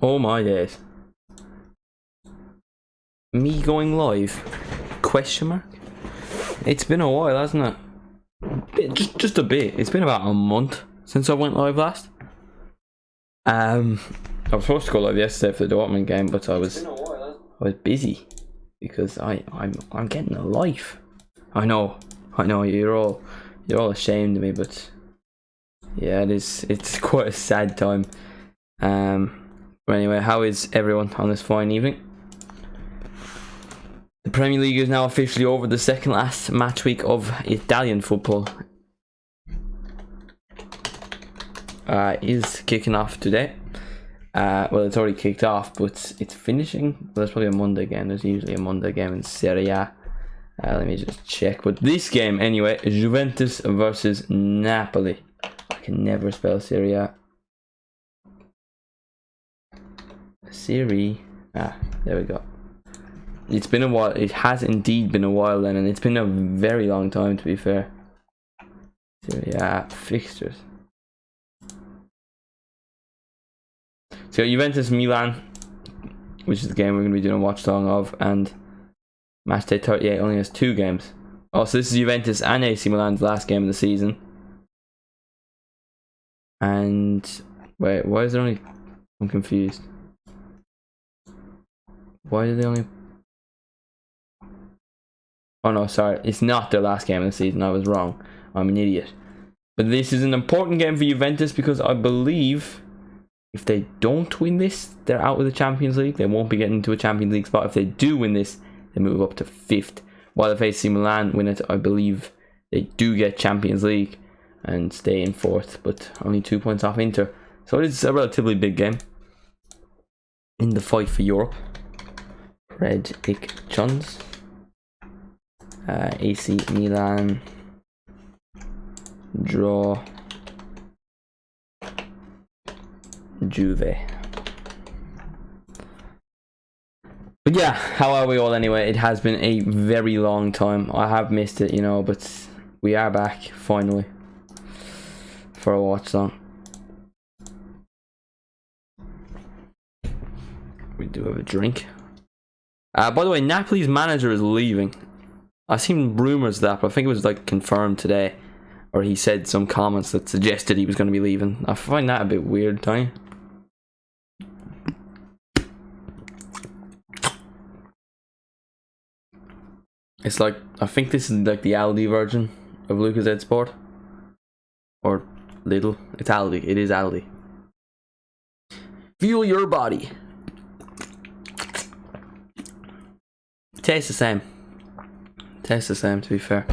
Oh my days. Me going live? Question mark? It's been a while, hasn't it? Just a bit. It's been about a month since I went live last. I was supposed to go live yesterday for the Dortmund game, but I was busy because I'm getting a life. I know. You're all ashamed of me, but yeah, it's quite a sad time. But anyway, how is everyone on this fine evening? The Premier League is now officially over. The second last match week of Italian football is kicking off today. Well, it's already kicked off, but it's finishing. Well, there's probably a Monday game. There's usually a Monday game in Serie A. Let me just check. But this game, anyway, Juventus versus Napoli. I can never spell Serie A. Serie. There we go. It's been a while. It has indeed been a while then, and it's been a very long time, to be fair. Serie A fixtures. So Juventus Milan, which is the game we're going to be doing a watch along of, and match day 38 only has 2 games. Oh, so this is Juventus and AC Milan's last game of the season. And wait, why is there only? I'm confused. Why did they only? Oh no, sorry, it's not their last game of the season. I was wrong. I'm an idiot. But this is an important game for Juventus because I believe if they don't win this, they're out of the Champions League. They won't be getting into a Champions League spot. If they do win this, they move up to 5th. While if AC Milan win it, I believe they do get Champions League and stay in 4th, but only 2 points off Inter. So it is a relatively big game in the fight for Europe. Predictions. AC Milan draw Juve. But yeah, how are we all anyway? It has been a very long time. I have missed it, you know, but we are back finally for a watch along. We do have a drink. By the way, Napoli's manager is leaving. I've seen rumours of that, but I think it was like confirmed today, or he said some comments that suggested he was going to be leaving. I find that a bit weird, don't you? It's like, I think this is like the Aldi version of Lucas Ed Sport. Or Lidl. It's Aldi. It is Aldi. Fuel your body. Tastes the same. Tastes the same, to be fair.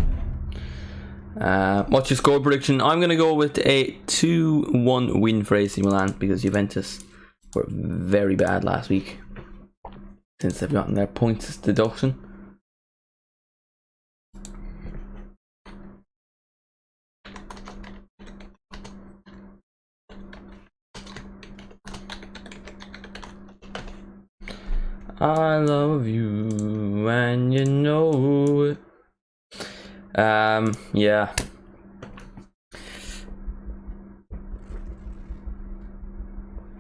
What's your score prediction? I'm going to go with a 2-1 win for AC Milan because Juventus were very bad last week since they've gotten their points deduction. I love you and you know it. Yeah.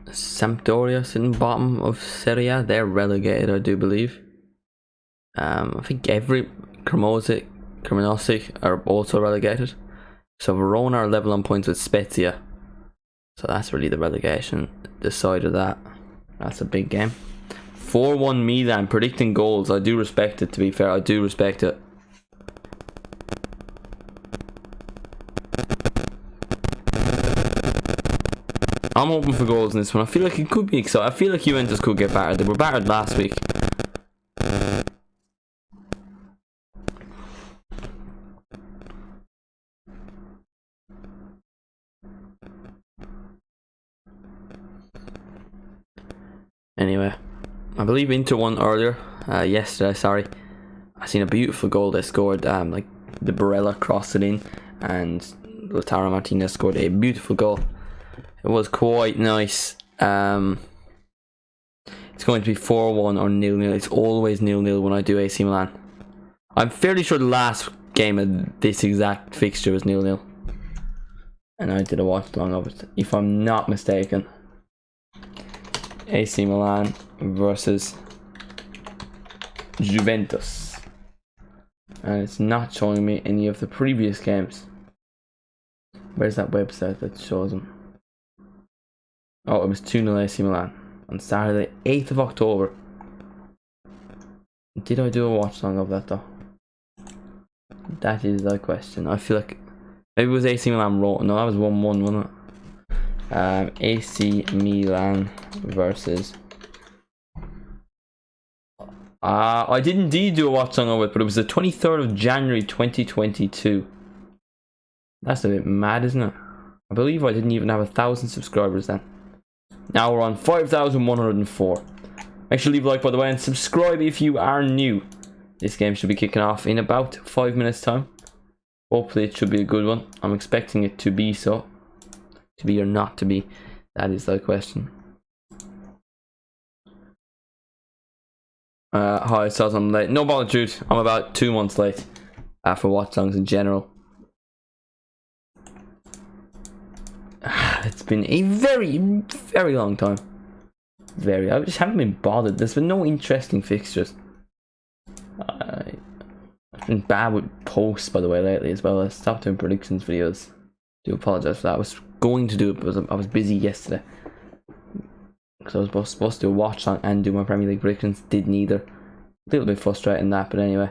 Sampdoria sitting bottom of Serie A. They're relegated, I do believe. I think every Cremonese are also relegated. So Verona are level on points with Spezia. So that's really the relegation. The side of that. That's a big game. 4-1 Milan, predicting goals. I do respect it, to be fair. I do respect it. I'm hoping for goals in this one. I feel like it could be exciting. I feel like Juventus could get battered. They were battered last week. Anyway, I believe Inter won earlier. Yesterday, sorry. I seen a beautiful goal they scored. Like the Barella crossed it in, and Lautaro Martinez scored a beautiful goal. It was quite nice. It's going to be 4-1 or 0-0. It's always 0-0 when I do AC Milan. I'm fairly sure the last game of this exact fixture was 0-0. And I did a watch along of it, if I'm not mistaken. AC Milan versus Juventus. And it's not showing me any of the previous games. Where's that website that shows them? Oh, it was 2-0 AC Milan on Saturday, 8th of October. Did I do a watch along of that though? That is the question. I feel like maybe it was AC Milan Roma. No, that was 1-1, wasn't it? AC Milan versus. I did indeed do a watch along of it, but it was the 23rd of January 2022. That's a bit mad, isn't it? I believe I didn't even have 1,000 subscribers then. Now we're on 5,104. Make sure to leave a like, by the way, and subscribe if you are new. This game should be kicking off in about 5 minutes time. Hopefully it should be a good one. I'm expecting it to be so. To be or not to be, that is the question. Hi, so I'm late. No bother, truth. I'm about 2 months late for watch alongs in general. It's been a very, very long time. I just haven't been bothered. There's been no interesting fixtures. I've been bad with posts, by the way, lately as well. I stopped doing predictions videos. Do apologise for that. I was going to do it, but I was busy yesterday because I was supposed to do a watch along and do my Premier League predictions. Did neither. A little bit frustrating that, but anyway.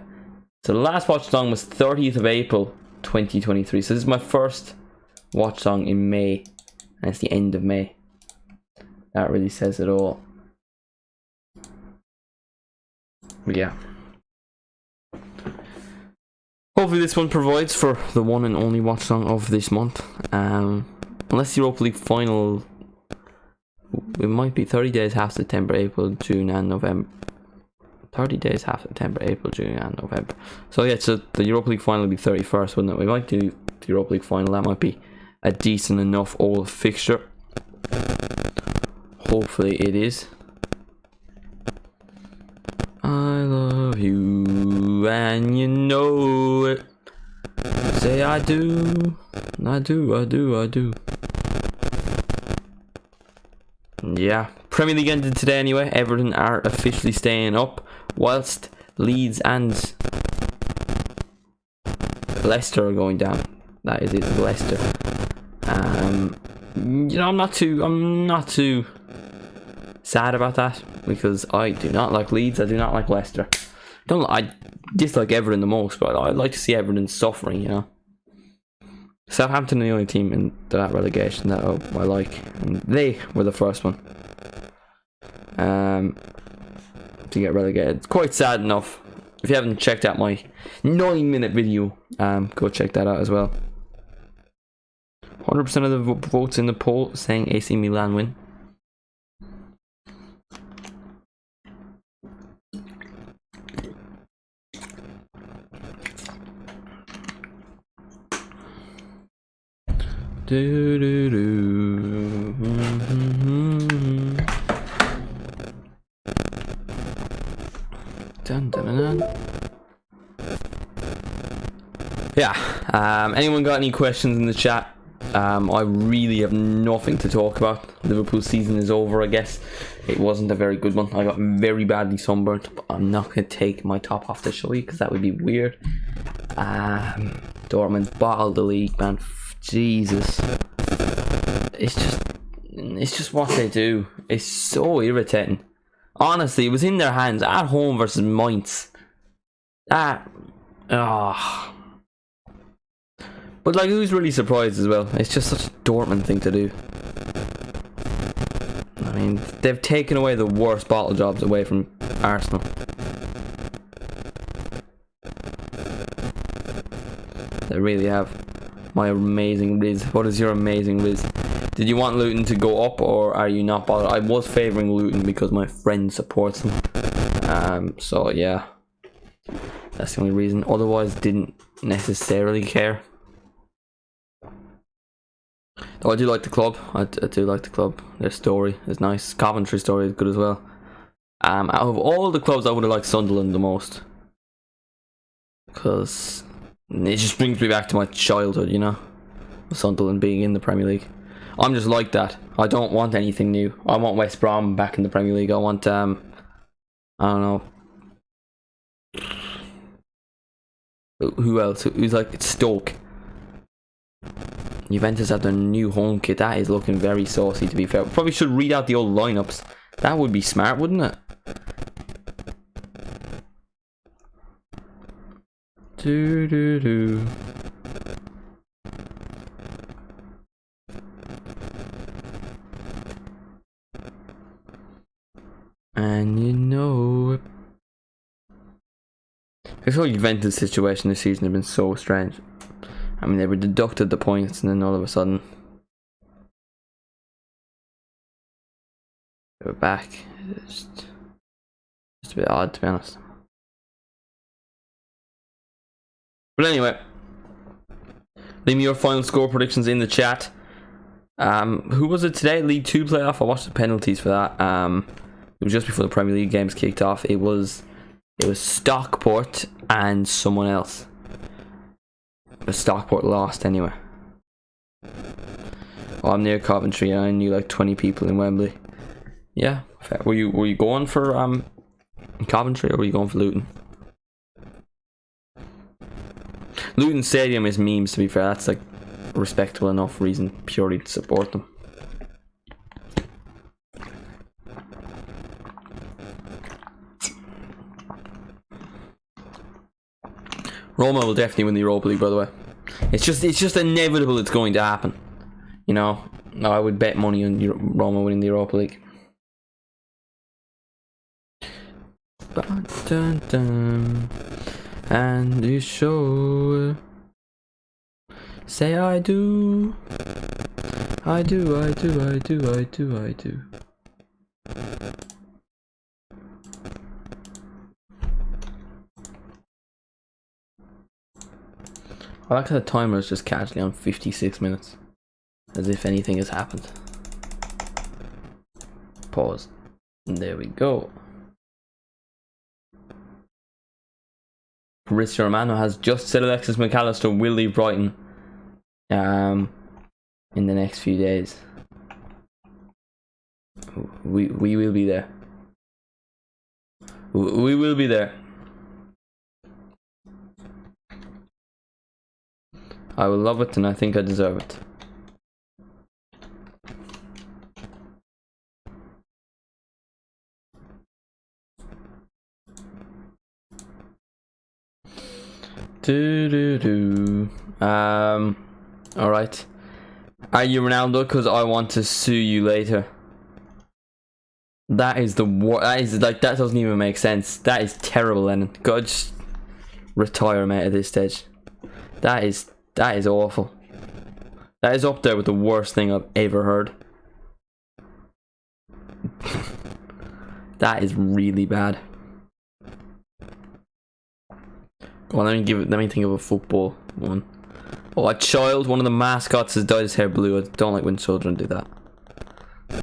So the last watch along was 30th of April 2023. So this is my first watch along in May, and it's the end of May. That really says it all. But yeah. Hopefully this one provides for the one and only watch along of this month. Unless the Europa League final, it might be 30 days, half September, April, June and November. 30 days, half September, April, June and November. So yeah, so the Europa League final will be 31st, wouldn't it? We might do the Europa League final. That might be a decent enough old fixture. Hopefully it is. I love you and you know it. Say I do. I do. Yeah, Premier League ended today anyway. Everton are officially staying up, whilst Leeds and Leicester are going down. That is it, Leicester. You know, I'm not too sad about that, because I do not like Leeds. I do not like Leicester. I dislike Everton the most, but I like to see Everton suffering, you know. Southampton are the only team in that relegation that I like, and they were the first one to get relegated. It's quite sad enough. If you haven't checked out my 9-minute video, go check that out as well. 100% of the votes in the poll saying AC Milan win. Do do do. Dun, dun, dun, dun. Yeah. Anyone got any questions in the chat? I really have nothing to talk about. Liverpool season is over, I guess. It wasn't a very good one. I got very badly sunburnt, but I'm not going to take my top off to show you because that would be weird. Dortmund bottled the league, man. Jesus. It's just what they do. It's so irritating. Honestly, it was in their hands at home versus Mainz. But like, who's really surprised as well? It's just such a Dortmund thing to do. I mean, they've taken away the worst bottle jobs away from Arsenal. They really have. My amazing Riz. What is your amazing Riz? Did you want Luton to go up, or are you not bothered? I was favouring Luton because my friend supports them. So yeah, that's the only reason. Otherwise, didn't necessarily care. Though I do like the club. I do like the club. Their story is nice. Coventry story is good as well. Out of all the clubs, I would have liked Sunderland the most, because it just brings me back to my childhood, you know, Sunderland being in the Premier League. I'm just like that. I don't want anything new. I want West Brom back in the Premier League. I want I don't know. Who else? Who's like Stoke? Juventus have their new home kit. That is looking very saucy, to be fair. Probably should read out the old lineups. That would be smart, wouldn't it? Do do do. And you know it. This whole Juventus situation this season has been so strange. I mean, they were deducted the points and then all of a sudden they were back. It's just a bit odd, to be honest. But anyway, leave me your final score predictions in the chat. Who was it today? League 2 playoff? I watched the penalties for that. It was just before the Premier League games kicked off. It was Stockport and someone else. But Stockport lost anyway. Well, I'm near Coventry and I knew like 20 people in Wembley. Yeah, fair. Were you going for Coventry or were you going for Luton? Luton Stadium is memes, to be fair. That's like a respectable enough reason purely to support them. Roma will definitely win the Europa League, by the way. It's just inevitable it's going to happen. You know, I would bet money on Roma winning the Europa League. Dun, dun, dun. And you show. Say I do. I do, I do, I do, I do, I do. I like how the timer is just casually on 56 minutes. As if anything has happened. Pause. And there we go. Fabrizio Romano has just said Alexis McAllister will leave Brighton in the next few days. We will be there. We will be there. I will love it and I think I deserve it. Alright. Are you Ronaldo? Because I want to sue you later. That is the that is like, that doesn't even make sense. That is terrible, Lennon. God, just retire, mate, at this stage. That is awful. That is up there with the worst thing I've ever heard. That is really bad. Well, let me think of a football one. Oh, a child, one of the mascots has dyed his hair blue. I don't like when children do that.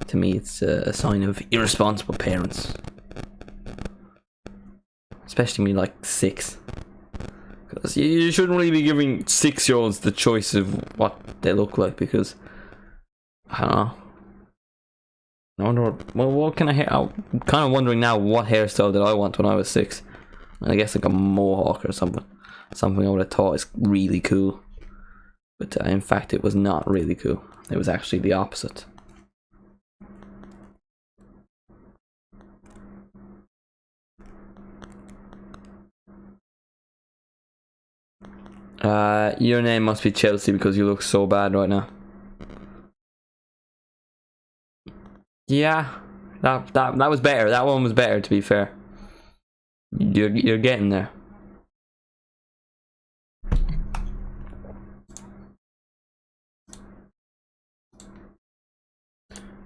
To me, it's a sign of irresponsible parents. Especially me, like 6. Because you shouldn't really be giving 6-year-olds the choice of what they look like, because I don't know. I wonder what can I hair? I'm kind of wondering now what hairstyle did I want when I was 6. I guess like a mohawk or something. Something I would have thought is really cool. But in fact, it was not really cool. It was actually the opposite. Your name must be Chelsea because you look so bad right now. Yeah, that was better. That one was better, to be fair. You're getting there.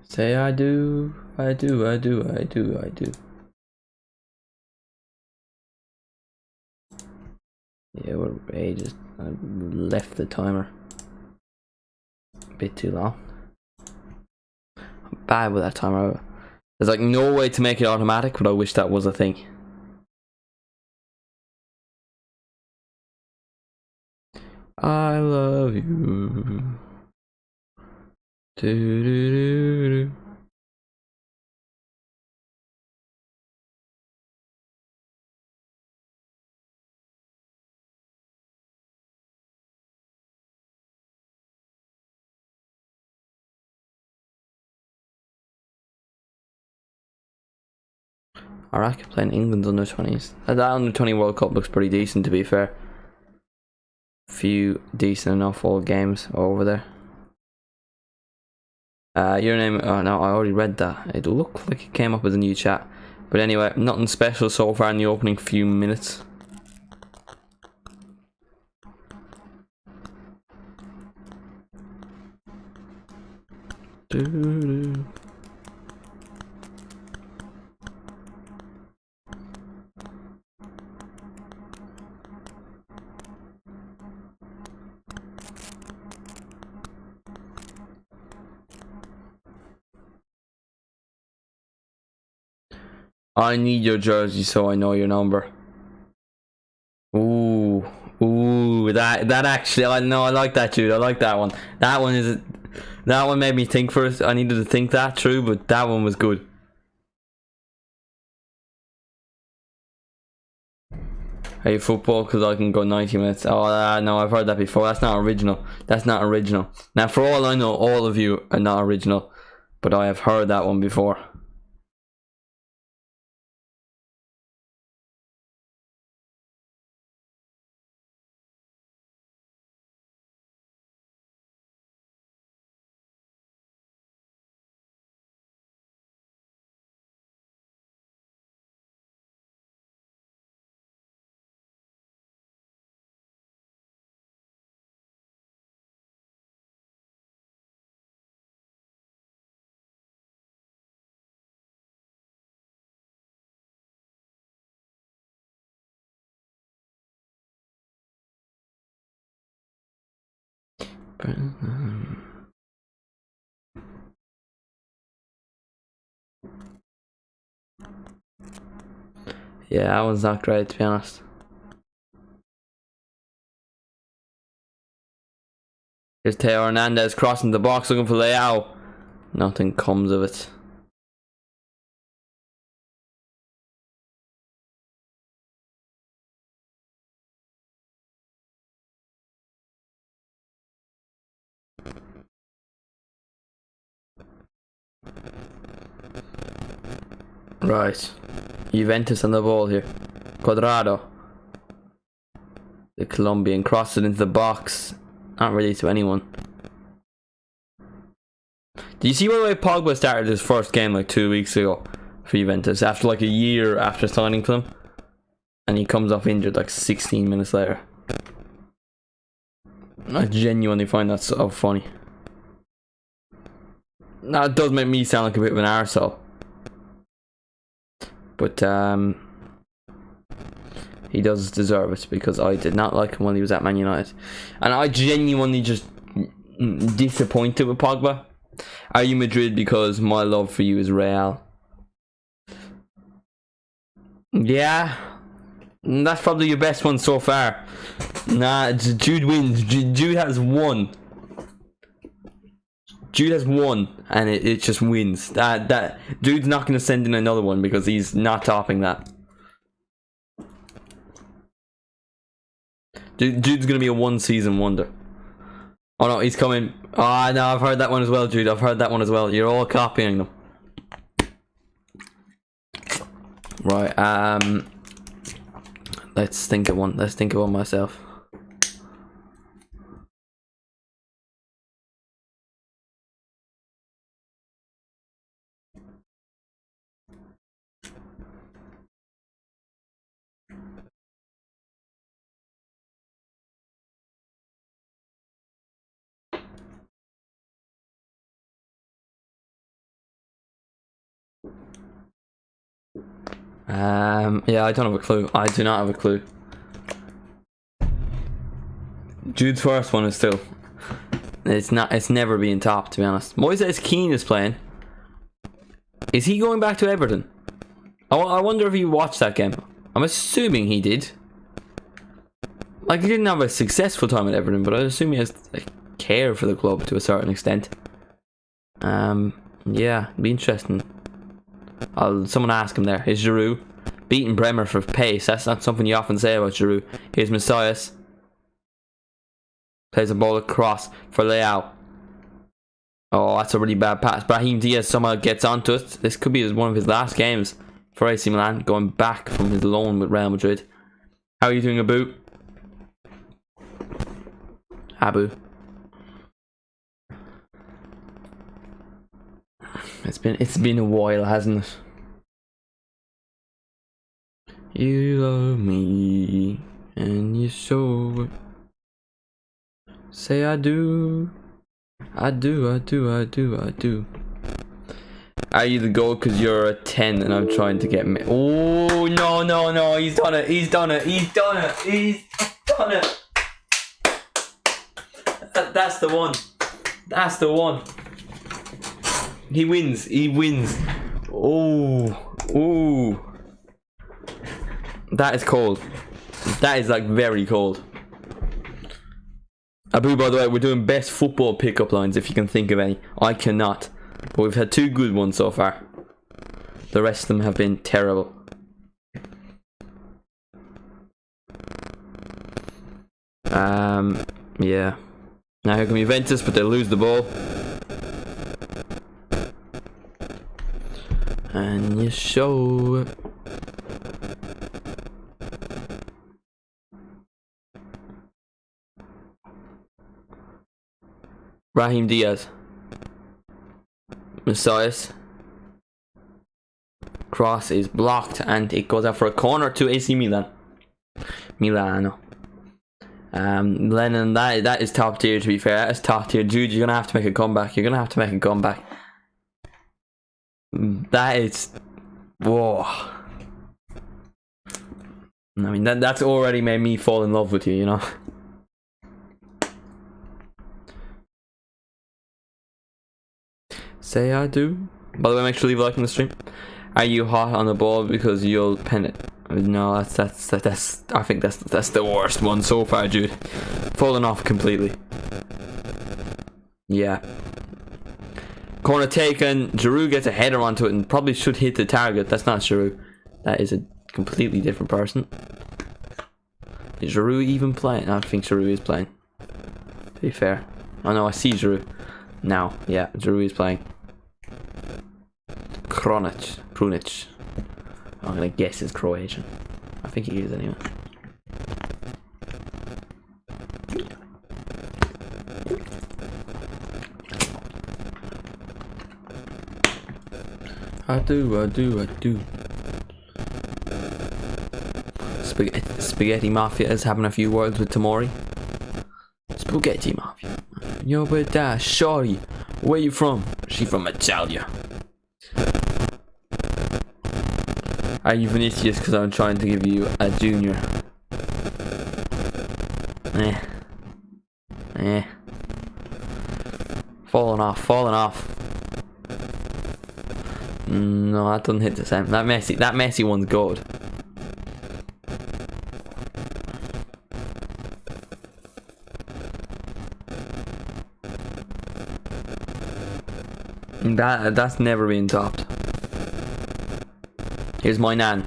Say I do, I do, I do, I do, I do. Yeah, we're ages. I left the timer a bit too long. I'm bad with that timer. There's like no way to make it automatic, but I wish that was a thing. I love you. Do, do, do, do. Iraq are playing England's under 20s. That under 20 World Cup looks pretty decent, to be fair. Few decent enough old games over there. Your name. Oh no, I already read that. It looked like it came up as a new chat. But anyway, nothing special so far in the opening few minutes. Doo-doo. I need your jersey so I know your number. Ooh, that actually, I know, I like that, dude. I like that one. That one made me think first. I needed to think that through, but that one was good. Hey, football, because I can go 90 minutes. Oh, no, I've heard that before. That's not original. That's not original. Now, for all I know, all of you are not original, but I have heard that one before. Yeah, that one's not great, to be honest. Here's Teo Hernandez crossing the box looking for Leao. Nothing comes of it. Right. Juventus on the ball here. Cuadrado. The Colombian crossed it into the box. Not really to anyone. Do you see why Pogba started his first game like 2 weeks ago for Juventus after like a year after signing for them? And he comes off injured like 16 minutes later. I genuinely find that so funny. Now it does make me sound like a bit of an arsehole. But he does deserve it because I did not like him when he was at Man United. And I genuinely just disappointed with Pogba. Are you Madrid because my love for you is Real? Yeah. That's probably your best one so far. Nah, Jude wins. Jude has one. Jude has one, and it just wins. That Jude's not going to send in another one because he's not topping that. Jude's going to be a one-season wonder. Oh no, he's coming. Oh no, I've heard that one as well, Jude. I've heard that one as well. You're all copying them. Right. Let's think of one. Let's think of one myself. Yeah, I don't have a clue. I do not have a clue. Jude's first one is still. It's not. It's never been topped, to be honest. Moises Keane is playing. Is he going back to Everton? I wonder if he watched that game. I'm assuming he did. Like, he didn't have a successful time at Everton, but I assume he has a care for the club to a certain extent. Yeah, be interesting. Someone ask him there. Is Giroud beating Bremer for pace? That's not something you often say about Giroud. Here's Messias. Plays a ball across for Leao. Oh, that's a really bad pass. Brahim Diaz somehow gets onto it. This could be one of his last games for AC Milan, going back from his loan with Real Madrid. How are you doing, Abu? It's been a while, hasn't it? You love me and you show it. Say I do. I do. Are you the goal because you're a 10 and I'm trying to get me? Oh, no. He's done it. That's the one. He wins. Oh. That is cold. That is like very cold. Abu, by the way, we're doing best football pickup lines if you can think of any. I cannot. But we've had 2 good ones so far. The rest of them have been terrible. Yeah. Now here come Juventus, but they lose the ball. And you show it. Brahim Diaz. Messias. Cross is blocked and it goes out for a corner to AC Milan. Milano. Lennon, that is top tier, to be fair. That is top tier. Jude, you're gonna have to make a comeback. That is... Whoa. I mean, that's already made me fall in love with you, you know? Say I do. By the way, make sure to leave a like on the stream. Are you hot on the ball because you'll pen it? No, that's I think that's the worst one so far, Jude. Falling off completely. Yeah. Corner taken. Giroud gets a header onto it and probably should hit the target. That's not Giroud. That is a completely different person. Is Giroud even playing? I don't think Giroud is playing. To be fair. Oh no, I see Giroud. Now, yeah, Giroud is playing. Krunic. I'm gonna guess it's Croatian. I think he is anyway. I do. Spaghetti Mafia is having a few words with Tamori. Spaghetti Mafia. Yo, but shorty, where you from? She from Italia. Are you Vinicius? Because I'm trying to give you a junior. Falling off. No, that doesn't hit the same. That messy one's good. That's never been topped. Here's my nan.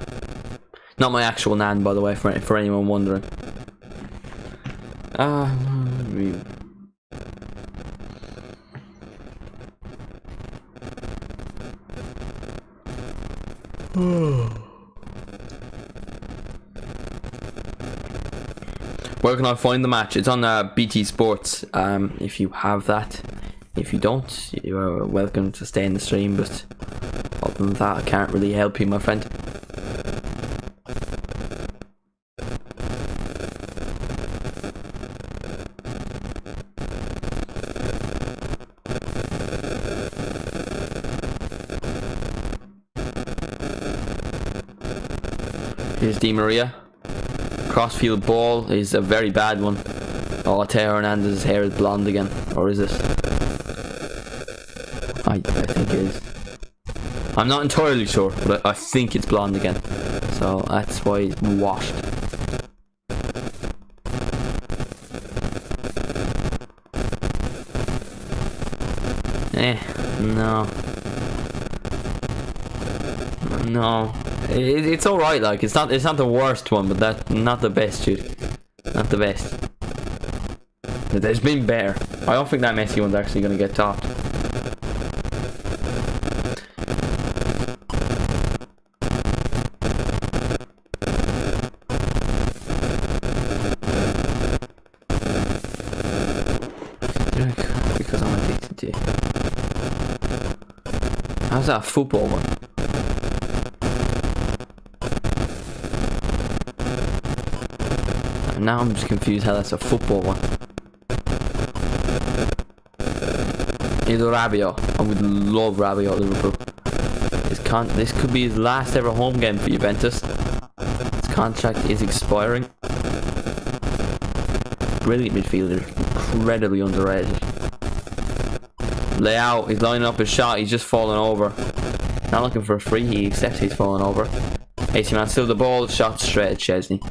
Not my actual nan, by the way, for anyone wondering. Where can I find the match? It's on BT Sports. If you have that. If you don't, you are welcome to stay in the stream, but other than that, I can't really help you, my friend. Here's Di Maria. Crossfield ball is a very bad one. Oh, Teo Hernandez's hair is blonde again. Or is it? I think it is. I'm not entirely sure, but I think it's blonde again. So that's why it's washed. No. No. It's alright, like, it's not the worst one, but that's not the best, dude. Not the best. There's been better. I don't think that Messi one's actually gonna get topped. Because I'm addicted to it. How's that a football one? Now I'm just confused how that's a football one. Either Rabiot. I would love Rabiot Liverpool. This could be his last ever home game for Juventus. His contract is expiring. Brilliant midfielder. Incredibly underrated. Leao, he's lining up his shot. He's just fallen over. Not looking for a free. He accepts he's fallen over. AC Milan still the ball. Shot straight at Chesney.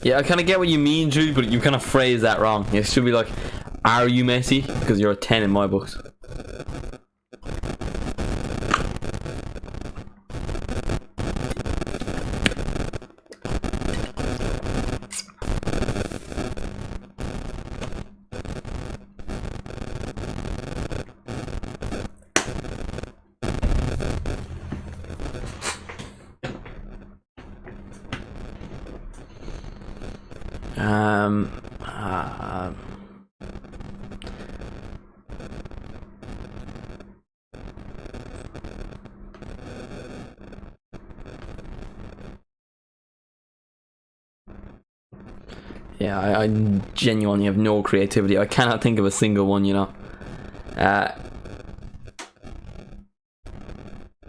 Yeah, I kind of get what you mean, Drew, but you kind of phrase that wrong. It should be like, are you Messi? Because you're a 10 in my books. Yeah, I genuinely have no creativity. I cannot think of a single one, you know.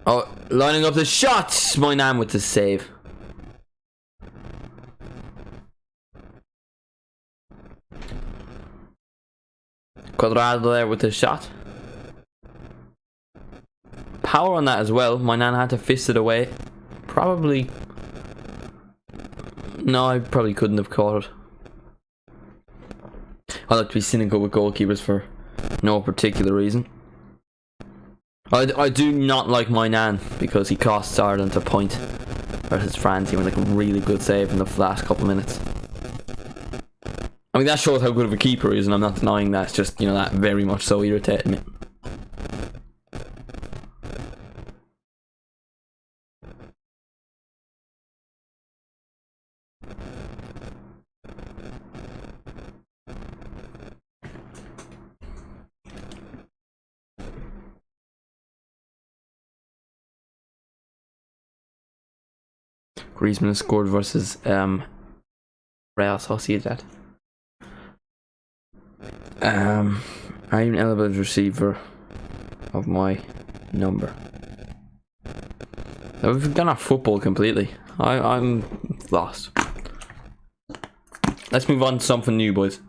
Oh, lining up the shots! My man with the save. Quadrado there with the shot. Power on that as well. My nan had to fist it away. Probably. No, I probably couldn't have caught it. I like to be cynical with goalkeepers for no particular reason. I do not like my nan because he costs Ireland a point versus France. He made like a really good save in the last couple of minutes. I mean, that shows how good of a keeper he is, and I'm not denying that. It's just, you know, that very much so irritated me. Griezmann scored versus Real Sociedad. I'm an eligible receiver of my number. Now we've gone off football completely. I'm lost. Let's move on to something new, boys.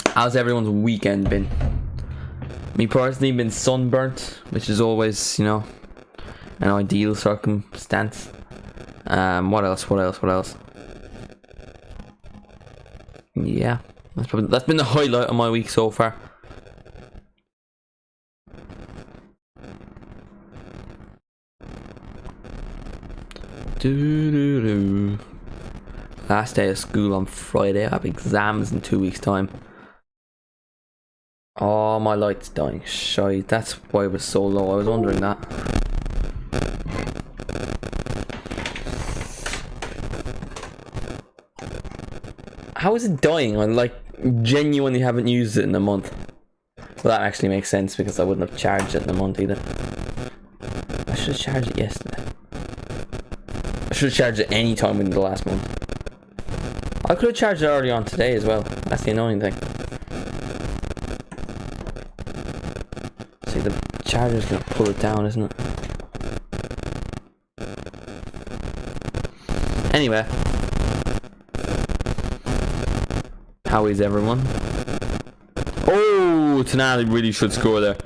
How's everyone's weekend been? Me personally, been sunburnt, which is always, you know, an ideal circumstance. What else? Yeah, that's been the highlight of my week so far. Last day of school on Friday. I have exams in 2 weeks' time. Oh, my light's dying. Shite. That's why it was so low. I was wondering that. How is it dying? I like genuinely haven't used it in a month. Well, that actually makes sense because I wouldn't have charged it in a month either. I should have charged it yesterday. I should have charged it any time within the last month. I could have charged it early on today as well. That's the annoying thing. See, the charger's gonna pull it down, isn't it? Anyway, how is everyone? Oh, Tonali really should score there.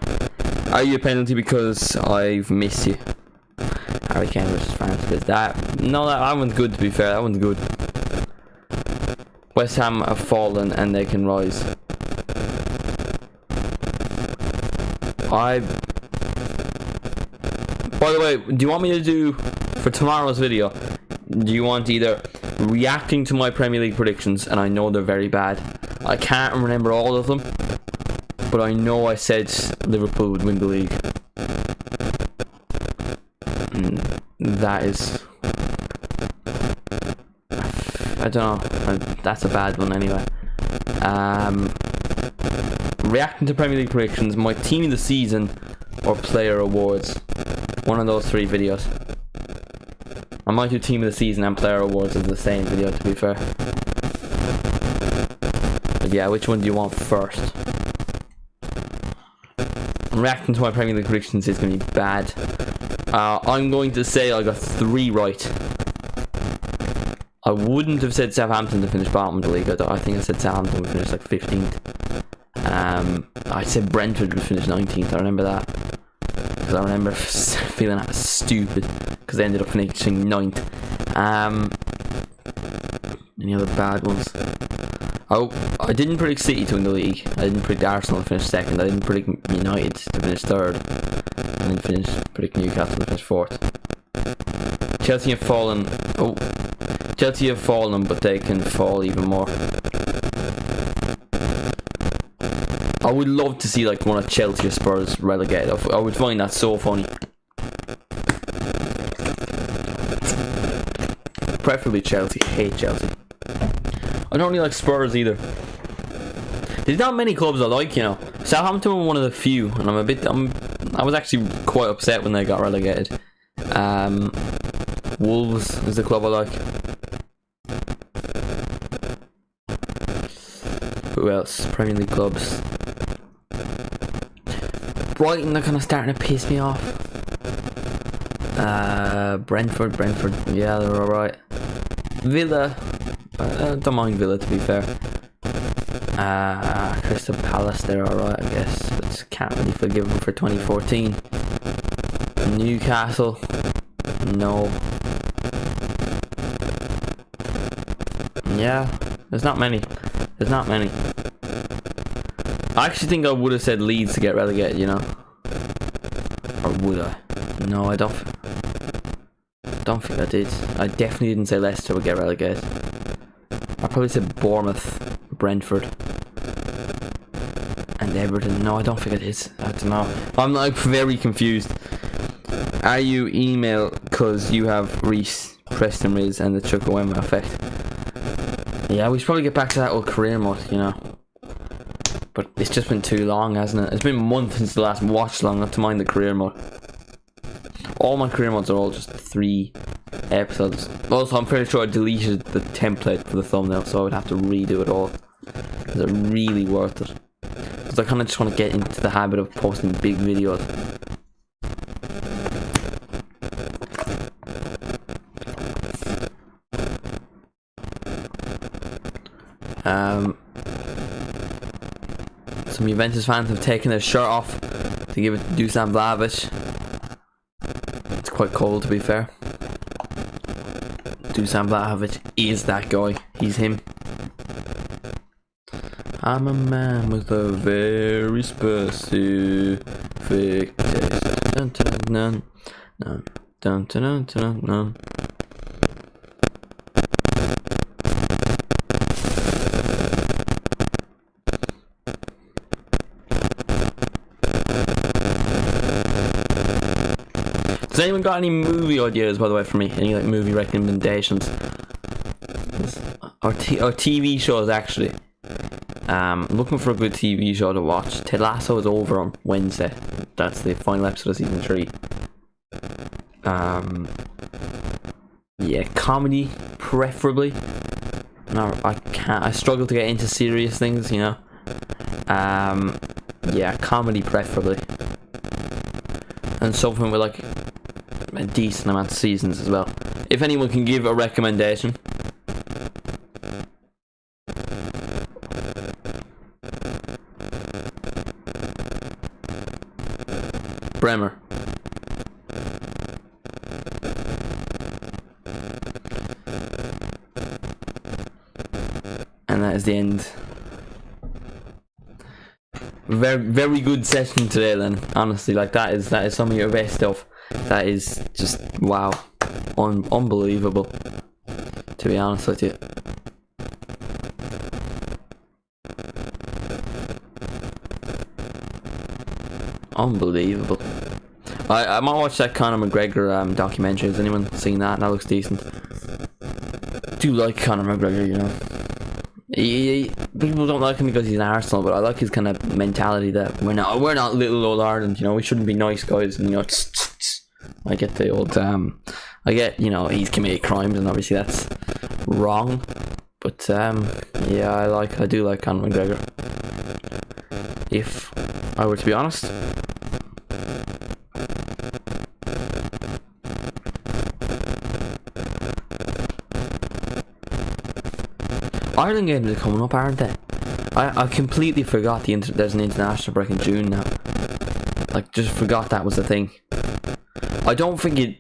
Are you a penalty because I've missed you? Harry Kane versus France. Because that one's good, to be fair. That one's good. West Ham have fallen and they can rise. By the way, do you want me to do, for tomorrow's video, do you want either reacting to my Premier League predictions, and I know they're very bad. I can't remember all of them, but I know I said Liverpool would win the league. That is... I don't know. That's a bad one anyway. Reacting to Premier League predictions, my team of the season, or player awards. One of those three videos. I might do team of the season and player awards as the same video, to be fair. But yeah, which one do you want first? Reacting to my Premier League predictions is going to be bad. I'm going to say I got 3 right. I wouldn't have said Southampton to finish bottom of the league. I think I said Southampton would finish like 15th. I said Brentford would finish 19th. I remember that. Because I remember feeling that was stupid. Because they ended up finishing 9th. Any other bad ones? Oh, I didn't predict City to win the league. I didn't predict Arsenal to finish 2nd. I didn't predict United to finish 3rd. I didn't predict Newcastle to finish 4th. Chelsea have fallen. Oh, Chelsea have fallen, but they can fall even more. I would love to see like one of Chelsea or Spurs relegated. I would find that so funny. Preferably Chelsea. I hate Chelsea. I don't really like Spurs either. There's not many clubs I like, you know. Southampton were one of the few, and I was actually quite upset when they got relegated. Wolves is the club I like. Who else? Premier League clubs. Brighton, they're kind of starting to piss me off. Brentford, yeah, they're alright. Villa, don't mind Villa, to be fair. Crystal Palace, they're alright, I guess, but can't really forgive them for 2014. Newcastle, no. Yeah, there's not many. I actually think I would have said Leeds to get relegated, you know. Or would I? No, I don't think I did. I definitely didn't say Leicester would get relegated. I probably said Bournemouth, Brentford, and Everton. No, I don't think I did. I don't know. I'm like very confused. Are you email because you have Reece, Preston Riz, and the Chukwuemeka effect? Yeah, we should probably get back to that old career mode, you know. But it's just been too long, hasn't it? It's been a month since the last watch long, not to mind the career mode. All my career modes are all just 3 episodes. Also, I'm pretty sure I deleted the template for the thumbnail, so I would have to redo it all. Is it really worth it? Because I kind of just want to get into the habit of posting big videos. Some Juventus fans have taken their shirt off to give it to Dusan Vlahovic. It's quite cold, to be fair. Dusan Vlahovic is that guy. He's him. I'm a man with a very specific taste. Dun, dun, dun, dun, dun, dun, dun, dun. Has anyone got any movie ideas, by the way, for me? Any like movie recommendations? Or TV shows, actually. Looking for a good TV show to watch. Ted Lasso is over on Wednesday. That's the final episode of season 3. Yeah, comedy preferably. No, I can't. I struggle to get into serious things, you know. Yeah, comedy preferably, and something with like a decent amount of seasons as well. If anyone can give a recommendation. Bremer. And that is the end. Very good session today, then. Honestly, like that is some of your best stuff. That is just wow, unbelievable. To be honest with you. Unbelievable. I might watch that Conor McGregor documentary. Has anyone seen that? That looks decent. I do like Conor McGregor, you know. People don't like him because he's an Arsenal, but I like his kind of mentality that we're not little old Ireland, you know. We shouldn't be nice guys, and you know. I get the old I get, you know, he's committed crimes, and obviously that's wrong. But yeah, I do like Conor McGregor. If I were to be honest. Ireland games are coming up, aren't they? I completely forgot there's an international break in June now. Like, just forgot that was a thing. I don't think it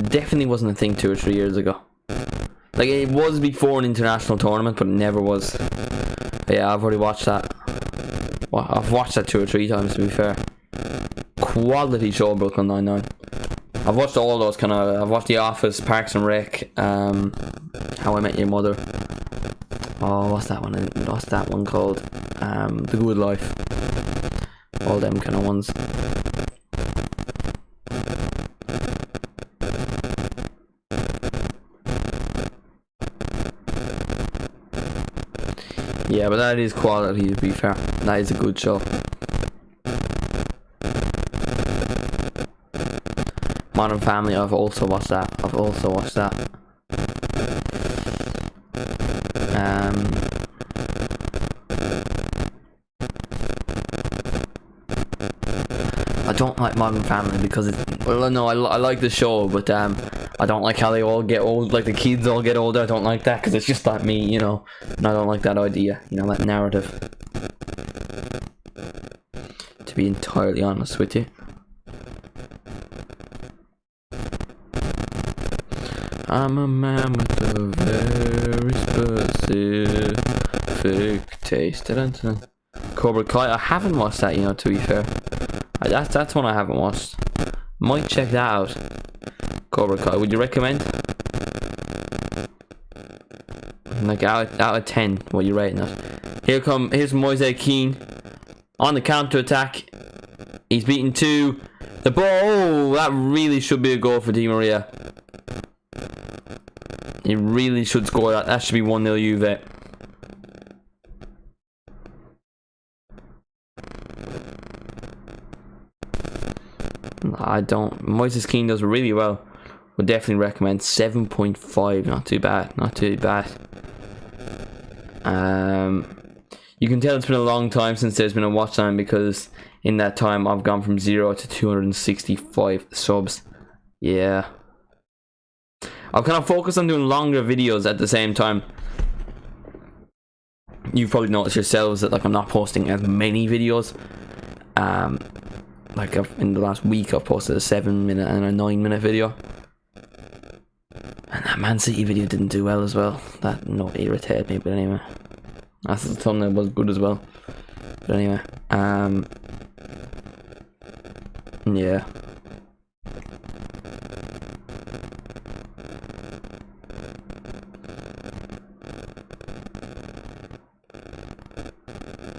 definitely wasn't a thing 2 or 3 years ago. Like, it was before an international tournament, but it never was. But yeah, I've already watched that. Well, I've watched that 2 or 3 times, to be fair. Quality show, Brooklyn Nine-Nine. I've watched all those kind of. I've watched The Office, Parks and Rec, How I Met Your Mother. Oh, what's that one? What's that one called? The Good Life. All them kind of ones. Yeah, but that is quality, to be fair. That is a good show. Modern Family, I've also watched that. I don't like Modern Family because well, no, I like the show, but I don't like how they all get old, like the kids all get older. I don't like that because it's just like me, you know, and I don't like that idea, you know, that narrative. To be entirely honest with you. I'm a man with a very specific taste. Cobra Kai, I haven't watched that, you know, to be fair. That's one I haven't watched. Might check that out. Cobra Kai, would you recommend? Like out of 10, what are you rating it? Here's Moise Keane on the counter attack. He's beaten 2. The ball, oh, that really should be a goal for Di Maria. He really should score that. That should be 1-0 Juve. I don't. Moises Keane does really well. Would definitely recommend 7.5. Not too bad. Not too bad. You can tell it's been a long time since there's been a watch time because in that time I've gone from 0 to 265 subs. Yeah. I've kind of focused on doing longer videos at the same time. You've probably noticed yourselves that like I'm not posting as many videos. Like in the last week I've posted a 7-minute and a 9-minute video. And that Man City video didn't do well as well. That not irritated me, but anyway. That's the thumbnail was good as well. But anyway, yeah.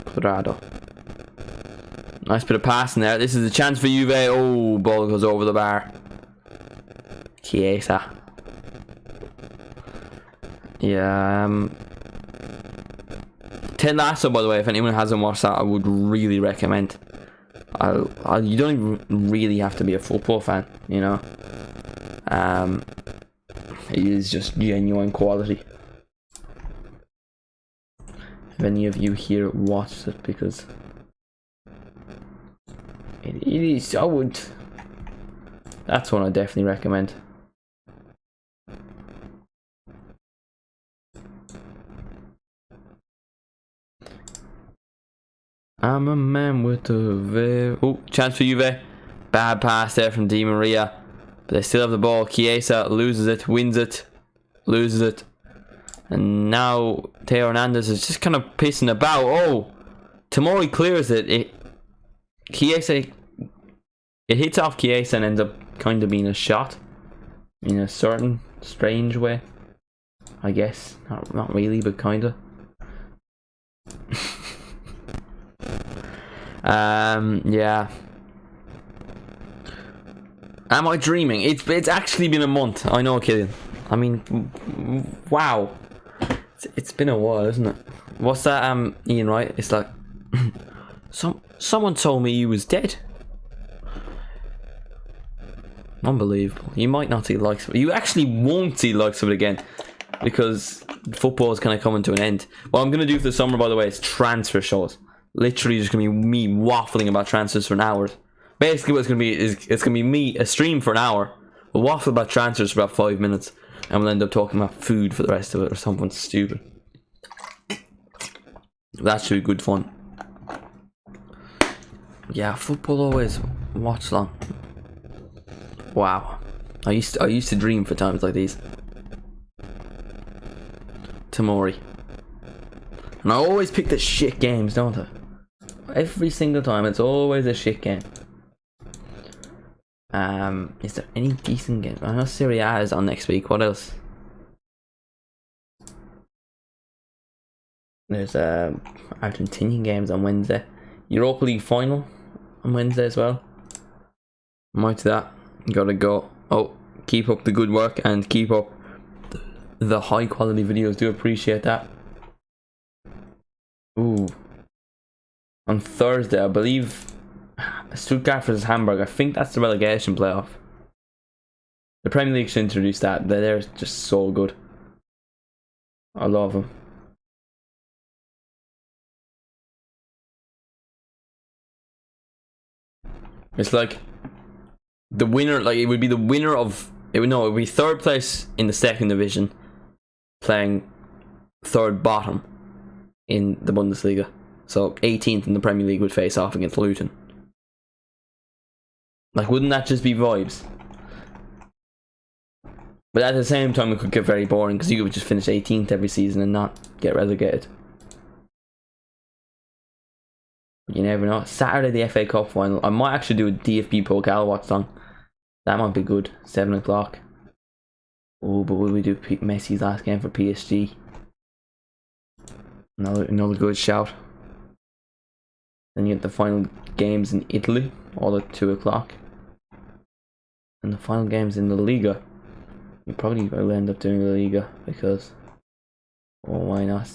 Quadrado. Nice bit of passing there. This is a chance for Juve. Oh, ball goes over the bar. Chiesa. Yeah. Ted Lasso, by the way, if anyone hasn't watched that, I would really recommend. You don't even really have to be a football fan, you know. It is just genuine quality. If any of you here watched it, because it is, I would That's one I definitely recommend. I'm a man with a oh, chance for Juve. Bad pass there from Di Maria. But they still have the ball. Chiesa loses it, wins it, loses it. And now Theo Hernandez is just kind of pissing about. Oh, Tomori clears it. Chiesa, it hits off Chiesa and ends up kind of being a shot in a certain strange way, I guess. Not really, but kind of. Yeah. Am I dreaming? It's actually been a month. I know, Killian. I mean, wow. It's been a while, isn't it? What's that? Ian Wright. It's like someone told me you was dead. Unbelievable. You might not see likes of it. You actually won't see likes of it again because football is kind of coming to an end. What I'm gonna do for the summer, by the way, is transfer shows. Literally just gonna be me waffling about transfers for an hour. Basically what it's gonna be is it's gonna be me, a stream for an hour, we'll waffle about transfers for about 5 minutes, and we'll end up talking about food for the rest of it or something stupid. That should be good fun. Yeah, football always watch long. Wow. I used to dream for times like these. Tomori. And I always pick the shit games, don't I? Every single time, it's always a shit game. Is there any decent games? I know Serie A is on next week. What else? There's Argentinian games on Wednesday. Europa League final on Wednesday as well. Might do that. Gotta go. Oh, keep up the good work and keep up the high quality videos. Do appreciate that. Ooh. On Thursday, I believe Stuttgart versus Hamburg. I think that's the relegation playoff. The Premier League should introduce that. They're just so good. I love them. It's like the winner, like it would be the winner of it would be third place in the second division playing third bottom in the Bundesliga. So 18th in the Premier League would face off against Luton. Like, wouldn't that just be vibes? But at the same time, it could get very boring because you would just finish 18th every season and not get relegated. You never know. Saturday, the FA Cup final. I might actually do a DFB Pokal watch on. That might be good. 7 o'clock. Oh, but will we do Messi's last game for PSG? Another good shout. Then you get the final games in Italy, all at 2 o'clock. And the final games in the Liga. You probably will end up doing the Liga because, oh, why not?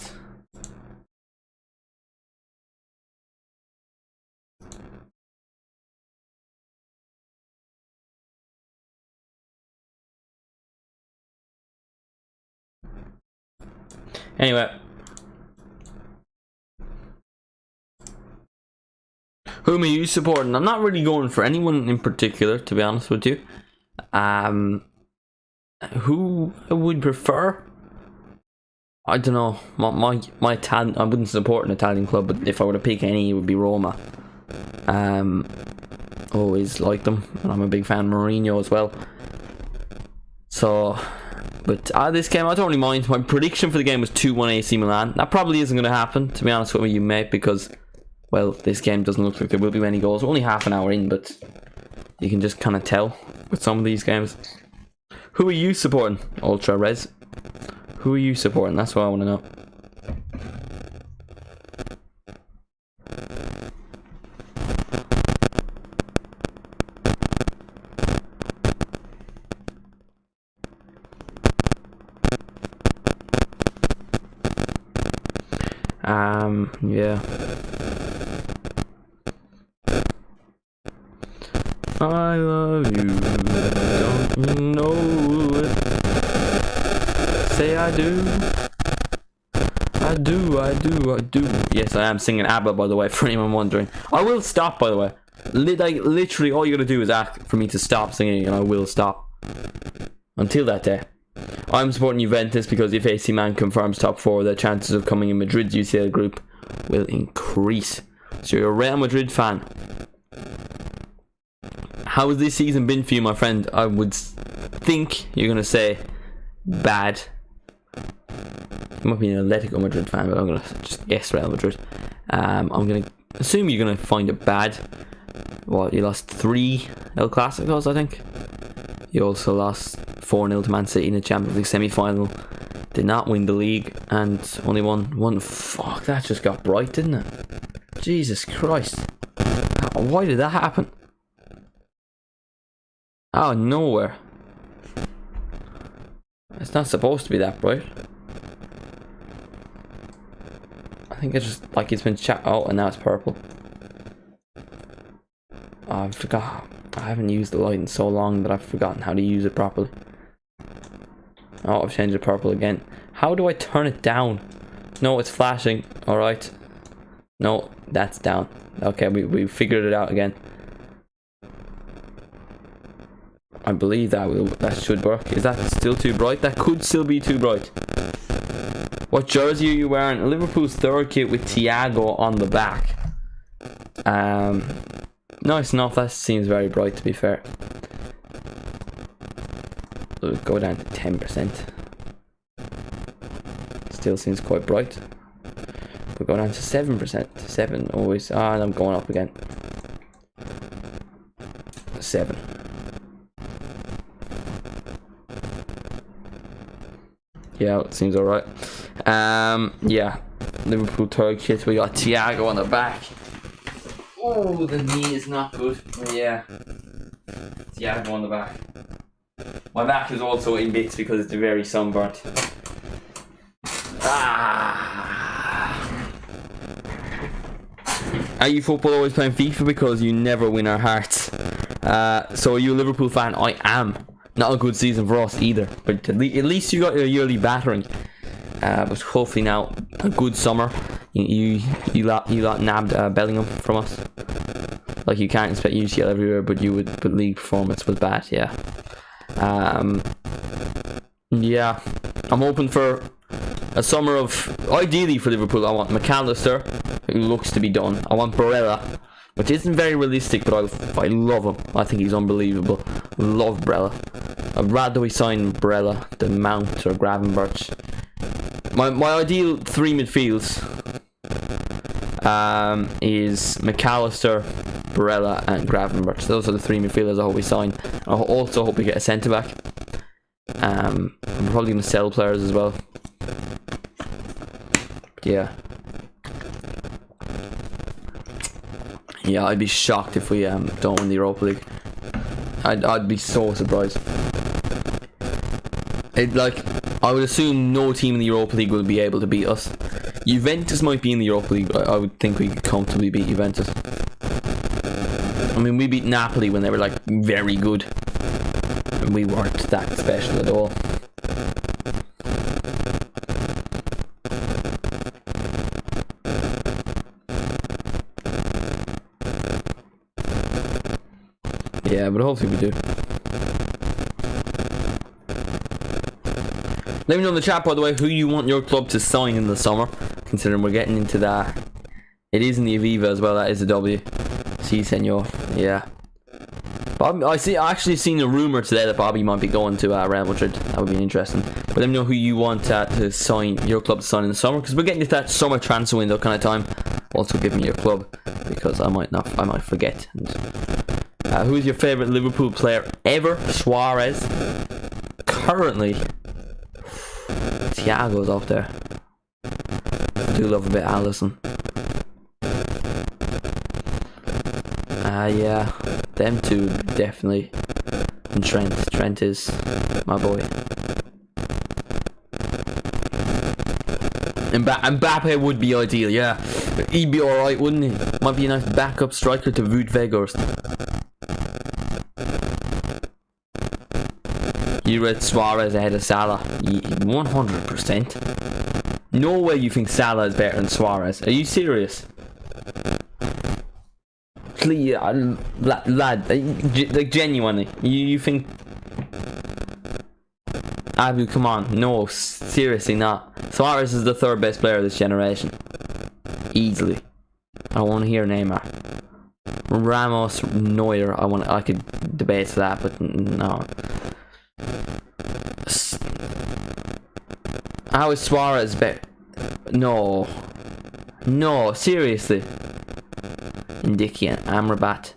Anyway. Who am you supporting? I'm not really going for anyone in particular, to be honest with you. Who I would prefer? I don't know. My Italian, I wouldn't support an Italian club, but if I were to pick any, it would be Roma. Always liked them, and I'm a big fan of Mourinho as well. So, but this game, I don't really mind. My prediction for the game was 2-1 AC Milan. That probably isn't going to happen, to be honest with you, mate, because, well, this game doesn't look like there will be many goals. We're only half an hour in, but you can just kind of tell with some of these games. Who are you supporting, Ultra Res? Who are you supporting? That's what I want to know. Yeah. I love you, don't you know it? Say I do. I do. Yes, I am singing ABBA, by the way, for anyone wondering. I will stop, by the way. Like, literally, all you gotta do is ask for me to stop singing, and I will stop. Until that day. I'm supporting Juventus because if AC Milan confirms top 4, the chances of coming in Madrid's UCL group will increase. So you're a Real Madrid fan. How has this season been for you, my friend? I would think you're gonna say bad. You might be an Atletico Madrid fan, but I'm gonna just guess Real Madrid. I'm gonna assume you're gonna find it bad. What, you lost 3 El Clasicos, I think. You also lost 4-0 to Man City in the Champions League semi-final. Did not win the league and only won. Fuck, that just got bright, didn't it? Jesus Christ. Why did that happen? Out of nowhere. It's not supposed to be that bright. I think it's just like it's been oh, and now it's purple. Oh, I forgot. I haven't used the light in so long that I've forgotten how to use it properly. Oh, I've changed it purple again. How do I turn it down? No, it's flashing. Alright. No, that's down. Okay, we figured it out again. I believe that should work. Is that still too bright? That could still be too bright. What jersey are you wearing? Liverpool's 3rd kit with Thiago on the back. Nice enough. That seems very bright, to be fair. We'll go down to 10%. Still seems quite bright. We'll go down to 7%. 7 always. Ah, and I'm going up again. 7. Yeah, it seems alright. Yeah. Liverpool 3rd kit. We got Thiago on the back. Oh, the knee is not good. Yeah. Thiago on the back. My back is also in bits because it's very sunburnt. Are you football always playing FIFA because you never win our hearts? So are you a Liverpool fan? I am. Not a good season for us either, but at least you got your yearly battering. But hopefully now a good summer. You lot nabbed Bellingham from us. Like, you can't expect UCL everywhere, but you would. But league performance was bad. Yeah. Yeah. I'm hoping for a summer of, ideally for Liverpool, I want McAllister, who looks to be done. I want Barella, which isn't very realistic, but I love him. I think he's unbelievable. Love Barella. I'd rather we sign Barella than Mount or Gravenberch. My ideal 3 midfields is McAllister, Barella and Gravenberch. Those are the 3 midfielders I hope we sign. I also hope we get a centre back. I'm probably going to sell players as well. But yeah. Yeah, I'd be shocked if we don't win the Europa League. I'd be so surprised. I would assume no team in the Europa League will be able to beat us. Juventus might be in the Europa League, but I would think we could comfortably beat Juventus. I mean, we beat Napoli when they were like very good, and we weren't that special at all. Yeah, but hopefully we do. Let me know in the chat, by the way, who you want your club to sign in the summer, considering we're getting into that. It is in the Aviva as well. That is a W. Si, senor. Yeah. Bob, I actually seen a rumor today that Bobby might be going to Real Madrid. That would be interesting. But let me know who you want to sign, your club to sign in the summer, because we're getting to that summer transfer window kind of time. Also, give me your club, because I might forget. And, who's your favourite Liverpool player ever? Suarez. Currently, Thiago's up there. I do love a bit of Alisson. Yeah, them two definitely. And Trent is my boy. Mbappe would be ideal, yeah. He'd be alright, wouldn't he? Might be a nice backup striker to Wout Weghorst. You read Suarez ahead of Salah. 100%. No way you think Salah is better than Suarez. Are you serious? lad, like genuinely, you think? Abu, come on, no, seriously not. Suarez is the third best player of this generation, easily. I want to hear Neymar, Ramos, Neuer. I could debate that, but no. How is Suarez better? No, seriously. Ndiki and Amrabat.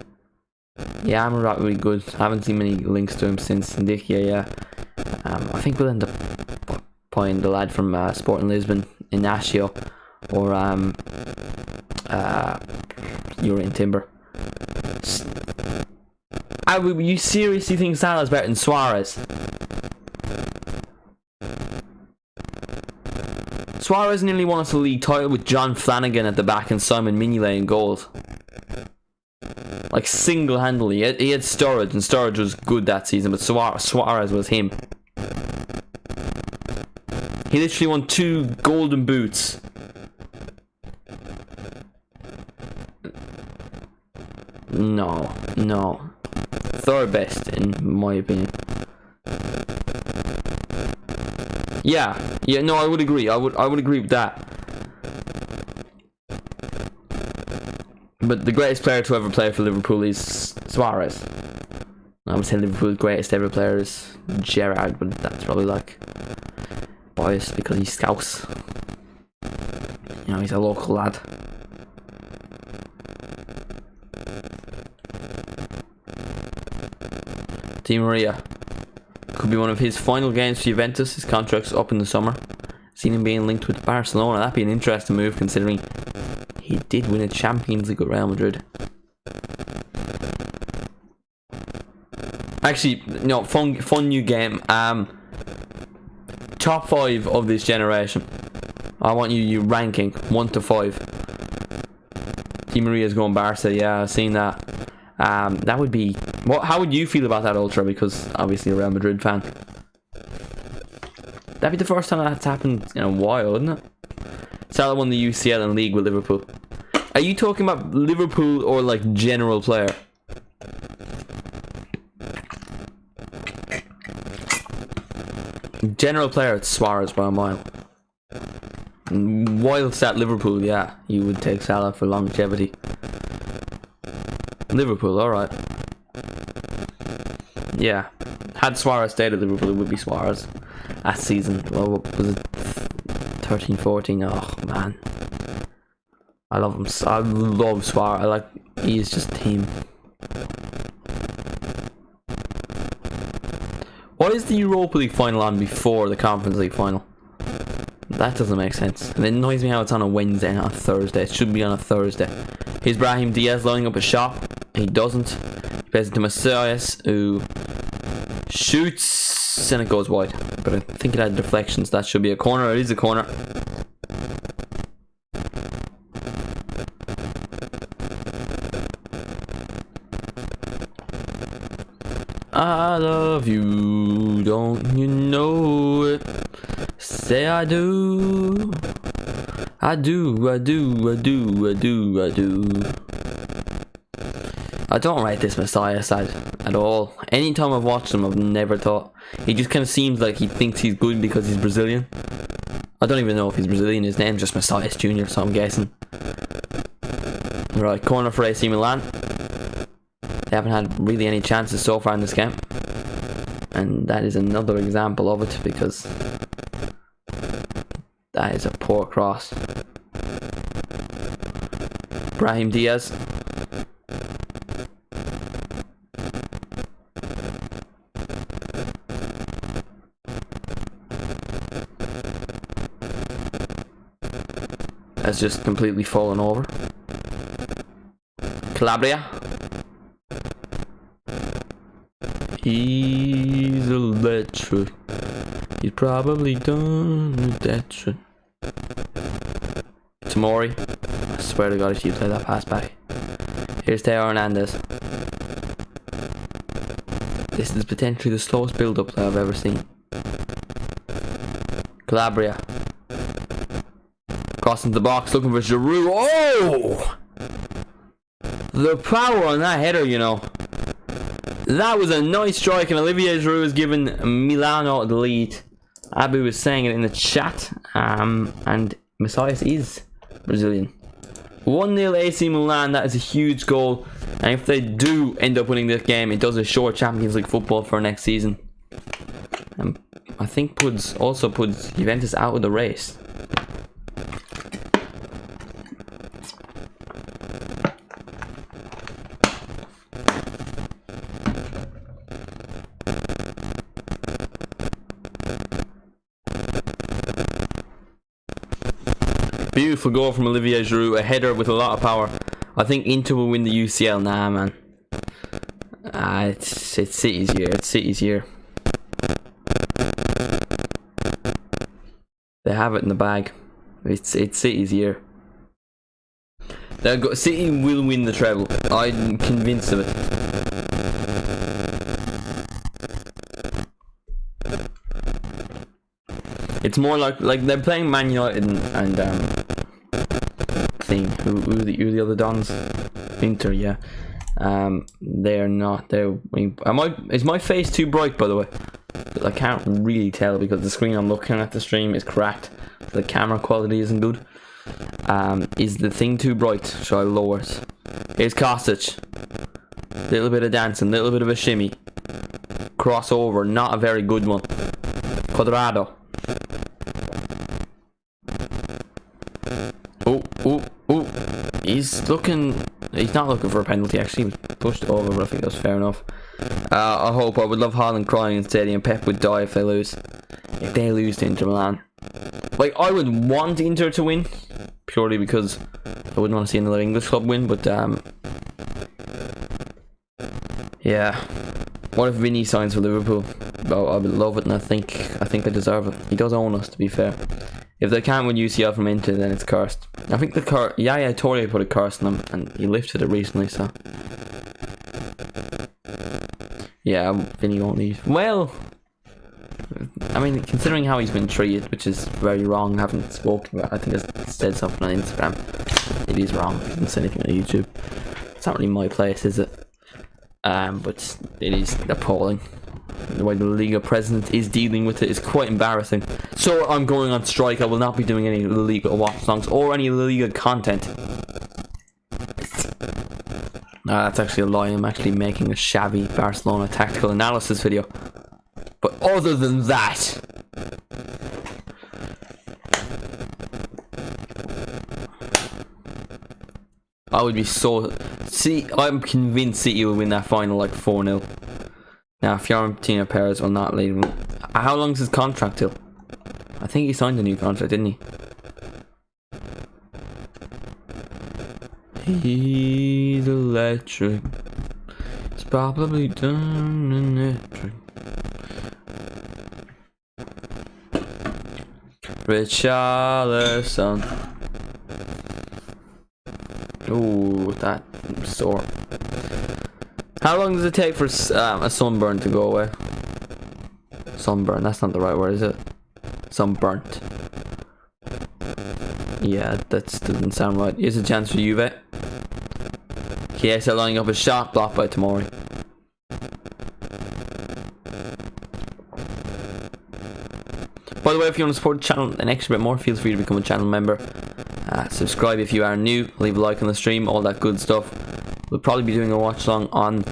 Yeah, Amrabat would be good. I haven't seen many links to him since Ndiki. Yeah. I think we'll end up buying the lad from Sporting Lisbon, Inacio, or Urian Timber. You seriously think Salah's better than Suarez? Suarez nearly won us a league title with John Flanagan at the back and Simon Mignolet in goals. Like single-handedly. He had Sturridge, and Sturridge was good that season, but Suarez was him. He literally won 2 golden boots. No. Third best, in my opinion. Yeah, no, I would agree. I would agree with that. But the greatest player to ever play for Liverpool is Suarez. I would say Liverpool's greatest ever player is Gerrard, but that's probably like biased because he's Scouse. You know, he's a local lad. Di Maria. Could be one of his final games for Juventus. His contract's up in the summer. Seen him being linked with Barcelona. That'd be an interesting move considering he did win a Champions League with Real Madrid. Actually, no, fun new game. Top 5 of this generation. I want you ranking 1 to 5. Di Maria's going Barca. Yeah, I've seen that. That would be... How would you feel about that, Ultra? Because obviously you're a Real Madrid fan. That'd be the first time that's happened in a while, wouldn't it? Salah won the UCL and League with Liverpool. Are you talking about Liverpool or like general player? General player, it's Suarez by a mile. Whilst at Liverpool, yeah, you would take Salah for longevity. Liverpool, alright. Yeah. Had Suarez stayed at Liverpool, it would be Suarez. That season, well, what was it? 13-14, oh man. I love him. I love Suarez. He's just team. Why is the Europa League final on before the Conference League final? That doesn't make sense. And it annoys me how it's on a Wednesday and not a Thursday. It should be on a Thursday. Here's Brahim Diaz lining up a shot. He doesn't. He plays it to Messias, who shoots, and it goes wide. But I think it had deflections. That should be a corner. It is a corner. I love you, don't you know it? Say I do. I do. I don't rate this Messiah side at all. Anytime I've watched him, I've never thought. He just kind of seems like he thinks he's good because he's Brazilian. I don't even know if he's Brazilian. His name's just Messias Jr., so I'm guessing. Right, corner for AC Milan. They haven't had really any chances so far in this game. And that is another example of it because that is a poor cross. Brahim Diaz. Has just completely fallen over. Calabria. He's electric. He's probably done with that shit. Tamori. I swear to God if you play that pass back. Here's Teo Hernandez. This is potentially the slowest build-up that I've ever seen. Calabria. Crossing the box, looking for Giroud. Oh! the power on that header, you know. That was a nice strike, and Olivier Giroud has given Milano the lead. Abu was saying it in the chat, and Messias is Brazilian. 1-0 AC Milan, that is a huge goal, and if they do end up winning this game, it does assure Champions League football for next season. I think also puts Juventus out of the race. Beautiful goal from Olivier Giroud, a header with a lot of power. I think Inter will win the UCL. Nah, man. It's City's year. It's City's year. They have it in the bag. It's City's year. City will win the treble. I'm convinced of it. It's more like they're playing Man United and thing. Who the other Dons? Inter, yeah. They're not. Is my face too bright, by the way? I can't really tell because the screen I'm looking at the stream is cracked. The camera quality isn't good. Is the thing too bright? Shall I lower it? Here's Kostic. Little bit of dancing, little bit of a shimmy. Crossover, not a very good one. Quadrado. Oh. He's not looking for a penalty, actually. He pushed it over, but I think that's fair enough. I would love Haaland crying in stadium. Pep would die if they lose. If they lose to Inter Milan. Like, I would want Inter to win, purely because I wouldn't want to see another English club win, but yeah. What if Vinny signs for Liverpool? Oh, I would love it, and I think they deserve it. He does own us, to be fair. If they can't win UCL from Inter, then it's cursed. I think Yaya Toure put a curse on them, and he lifted it recently, so yeah, Vinny won't leave. Well, I mean, considering how he's been treated, which is very wrong, I haven't spoken about it. I think I said something on Instagram. It is wrong. I didn't say anything on YouTube. It's not really my place, is it? But it is appalling. The way the Liga president is dealing with it is quite embarrassing. So I'm going on strike. I will not be doing any Liga watch-alongs or any Liga content. That's actually a lie. I'm actually making a shabby Barcelona tactical analysis video. But other than that, I would be so... See, I'm convinced City will win that final like 4-0. Now, Fiorentina Perez will not leave him. How long is his contract till? I think he signed a new contract, didn't he? He's electric. It's probably done electric. Richarlison. Ooh, that sore. How long does it take for a sunburn to go away? Sunburn, that's not the right word, is it? Sunburnt. Yeah, that doesn't sound right. Here's a chance for Juve. Chiesa lining up a shot, blocked by Tomori. By the way, if you want to support the channel an extra bit more, feel free to become a channel member. Subscribe if you are new, leave a like on the stream, all that good stuff. We'll probably be doing a watch along on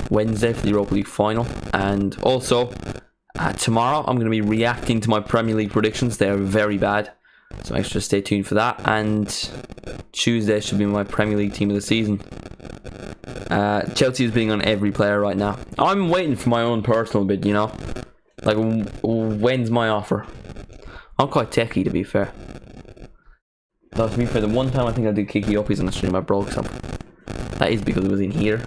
Wednesday for the Europa League final, and also tomorrow I'm going to be reacting to my Premier League predictions. They're very bad, so make sure to stay tuned for that. And Tuesday should be my Premier League team of the season. Chelsea is being on every player right now. I'm waiting for my own personal bid, you know, like when's my offer? I'm quite techie, to be fair. Though, to be fair, the one time I think I did Kiki Uppies on the stream, I broke something. That is because it was in here,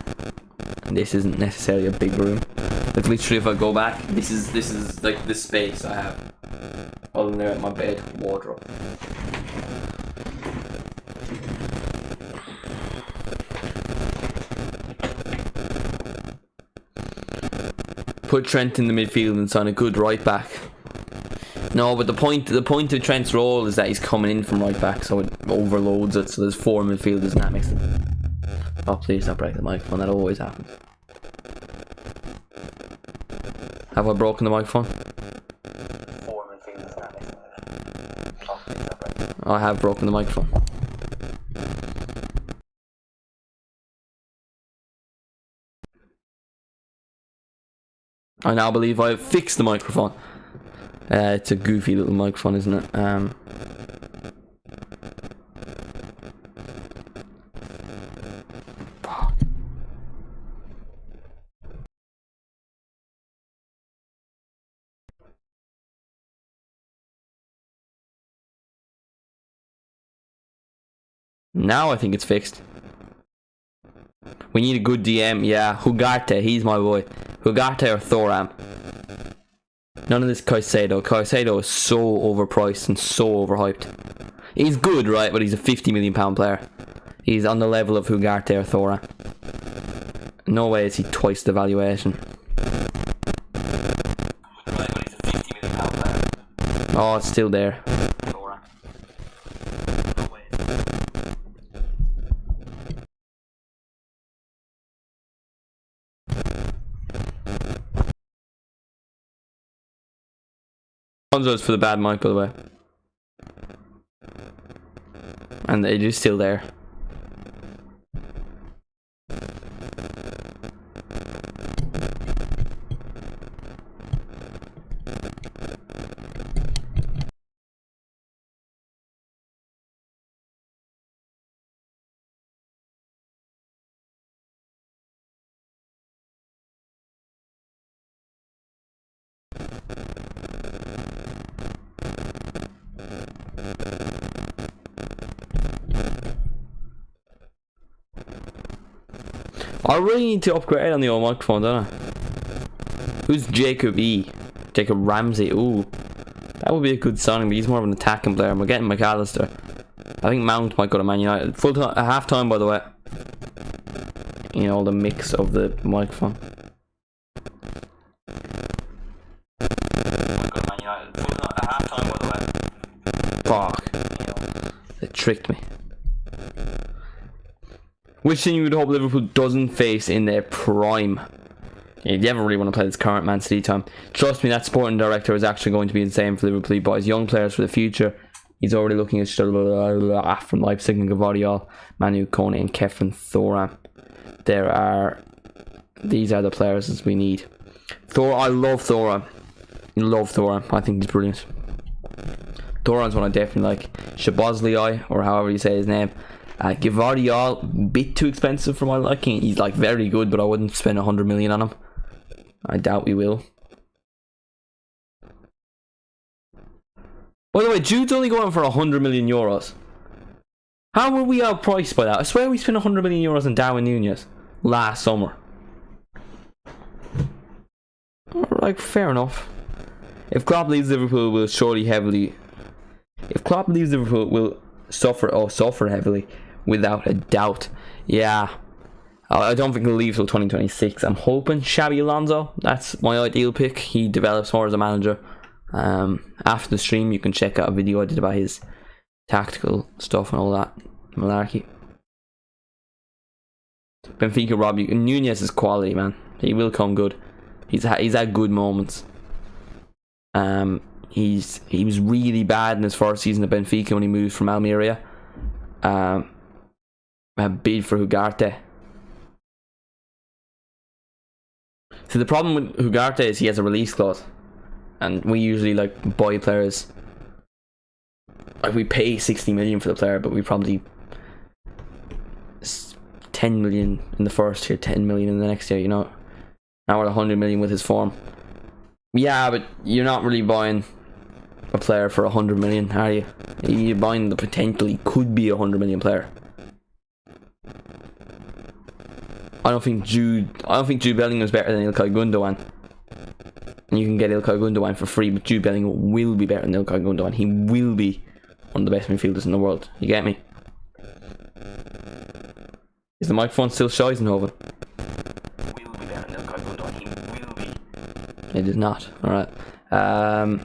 and this isn't necessarily a big room. Like, literally, if I go back, this is like the space I have. Other than there at my bed, wardrobe. Put Trent in the midfield and sign a good right back. No, but the point of Trent's role is that he's coming in from right back, so it overloads it. So there's 4 midfielders, and that makes it Oh, please don't break the microphone. That always happens. Have I broken the microphone? Oh, I have broken the microphone. I now believe I have fixed the microphone. It's a goofy little microphone, isn't it? Fuck. Now I think it's fixed. We need a good DM. Yeah, Ugarte, he's my boy. Ugarte or Thuram. None of this Caicedo. Caicedo is so overpriced and so overhyped. He's good, right? But he's a £50 million player. He's on the level of Ugarte or Thuram. No way is he twice the valuation. Right, but he's a £50 million player. Oh, it's still there. Conso's for the bad mic, by the way. And it is still there. I really need to upgrade on the old microphone, don't I? Who's Jacob E? Jacob Ramsey. Ooh, that would be a good signing, but he's more of an attacking player. We're getting McAllister. I think Mount might go to Man United. Full time, half time, by the way. You know, the mix of the microphone. Fuck. They tricked me. Which thing you would hope Liverpool doesn't face in their prime? You never really want to play this current Man City time. Trust me, that sporting director is actually going to be insane for Liverpool. He buys young players for the future. He's already looking at from Leipzig and Gvardiol, Manu Kone and Kefren Thuram. These are the players as we need. I love Thuram. I think he's brilliant. Thuram's one I definitely like. Shabozlai, or however you say his name. Gvardiol, bit too expensive for my liking. He's like very good, but I wouldn't spend 100 million on him. I doubt we will. By the way, Jude's only going for 100 million euros. How were we outpriced by that? I swear we spent 100 million euros on Darwin Núñez last summer. Like, fair enough. If Klopp leaves Liverpool, will surely heavily. If Klopp leaves Liverpool, will suffer heavily, without a doubt. Yeah, I don't think he'll leave till 2026. I'm hoping Xabi Alonso. That's my ideal pick. He develops more as a manager. After the stream, you can check out a video I did about his tactical stuff and all that malarkey. Benfica rob you. Núñez is quality, man. He will come good. He's had good moments. He was really bad in his first season at Benfica when he moved from Almeria. A bid for Ugarte. So the problem with Ugarte is he has a release clause, and we usually like buy players. Like we pay 60 million for the player, but we probably 10 million in the first year, 10 million in the next year. You know, now we're 100 million with his form. Yeah, but you're not really buying a player for 100 million, are you? You're buying the potentially could be 100 million player. I don't think Jude Bellingham is better than Ilkay Gundogan. And you can get Ilkay Gundogan for free, but Jude Bellingham will be better than Ilkay Gundogan. He will be one of the best midfielders in the world. You get me? Is the microphone still Scheisenhoven? Will be better than Ilkay Gundogan. He will be. It is not. Alright. How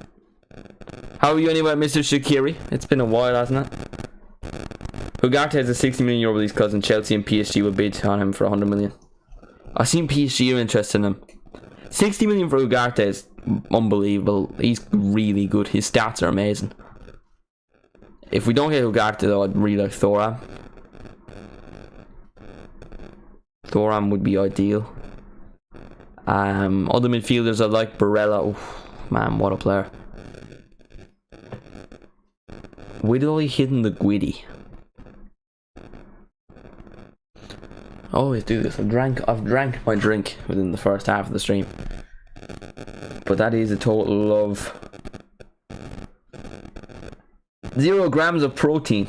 are you anyway, Mr. Shaqiri? It's been a while, hasn't it? Ugarte has a 60 million euro release clause, and Chelsea and PSG will bid on him for 100 million. I've seen PSG are interested in him. 60 million for Ugarte is unbelievable. He's really good. His stats are amazing. If we don't get Ugarte though, I'd really like Thuram. Thuram would be ideal. Other midfielders I like Barella. Oof, man, what a player. Whittley hitting the Gwitty. I always do this. I've drank my drink within the first half of the stream. But that is a total of 0 grams of protein.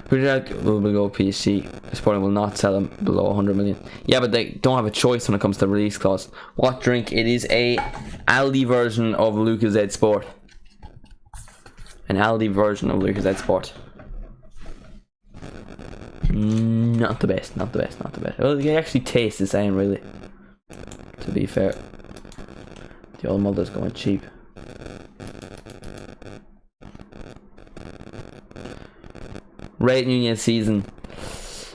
We'll go PSG. Sporting will not sell them below 100 million. Yeah, but they don't have a choice when it comes to release clause. What drink? It is a Aldi version of Lucozade Sport. An Aldi version of Lucozade Sport. Not the best, not the best, not the best. Well, it actually tastes the same, really. To be fair. The old mother's going cheap. Rate Nunez season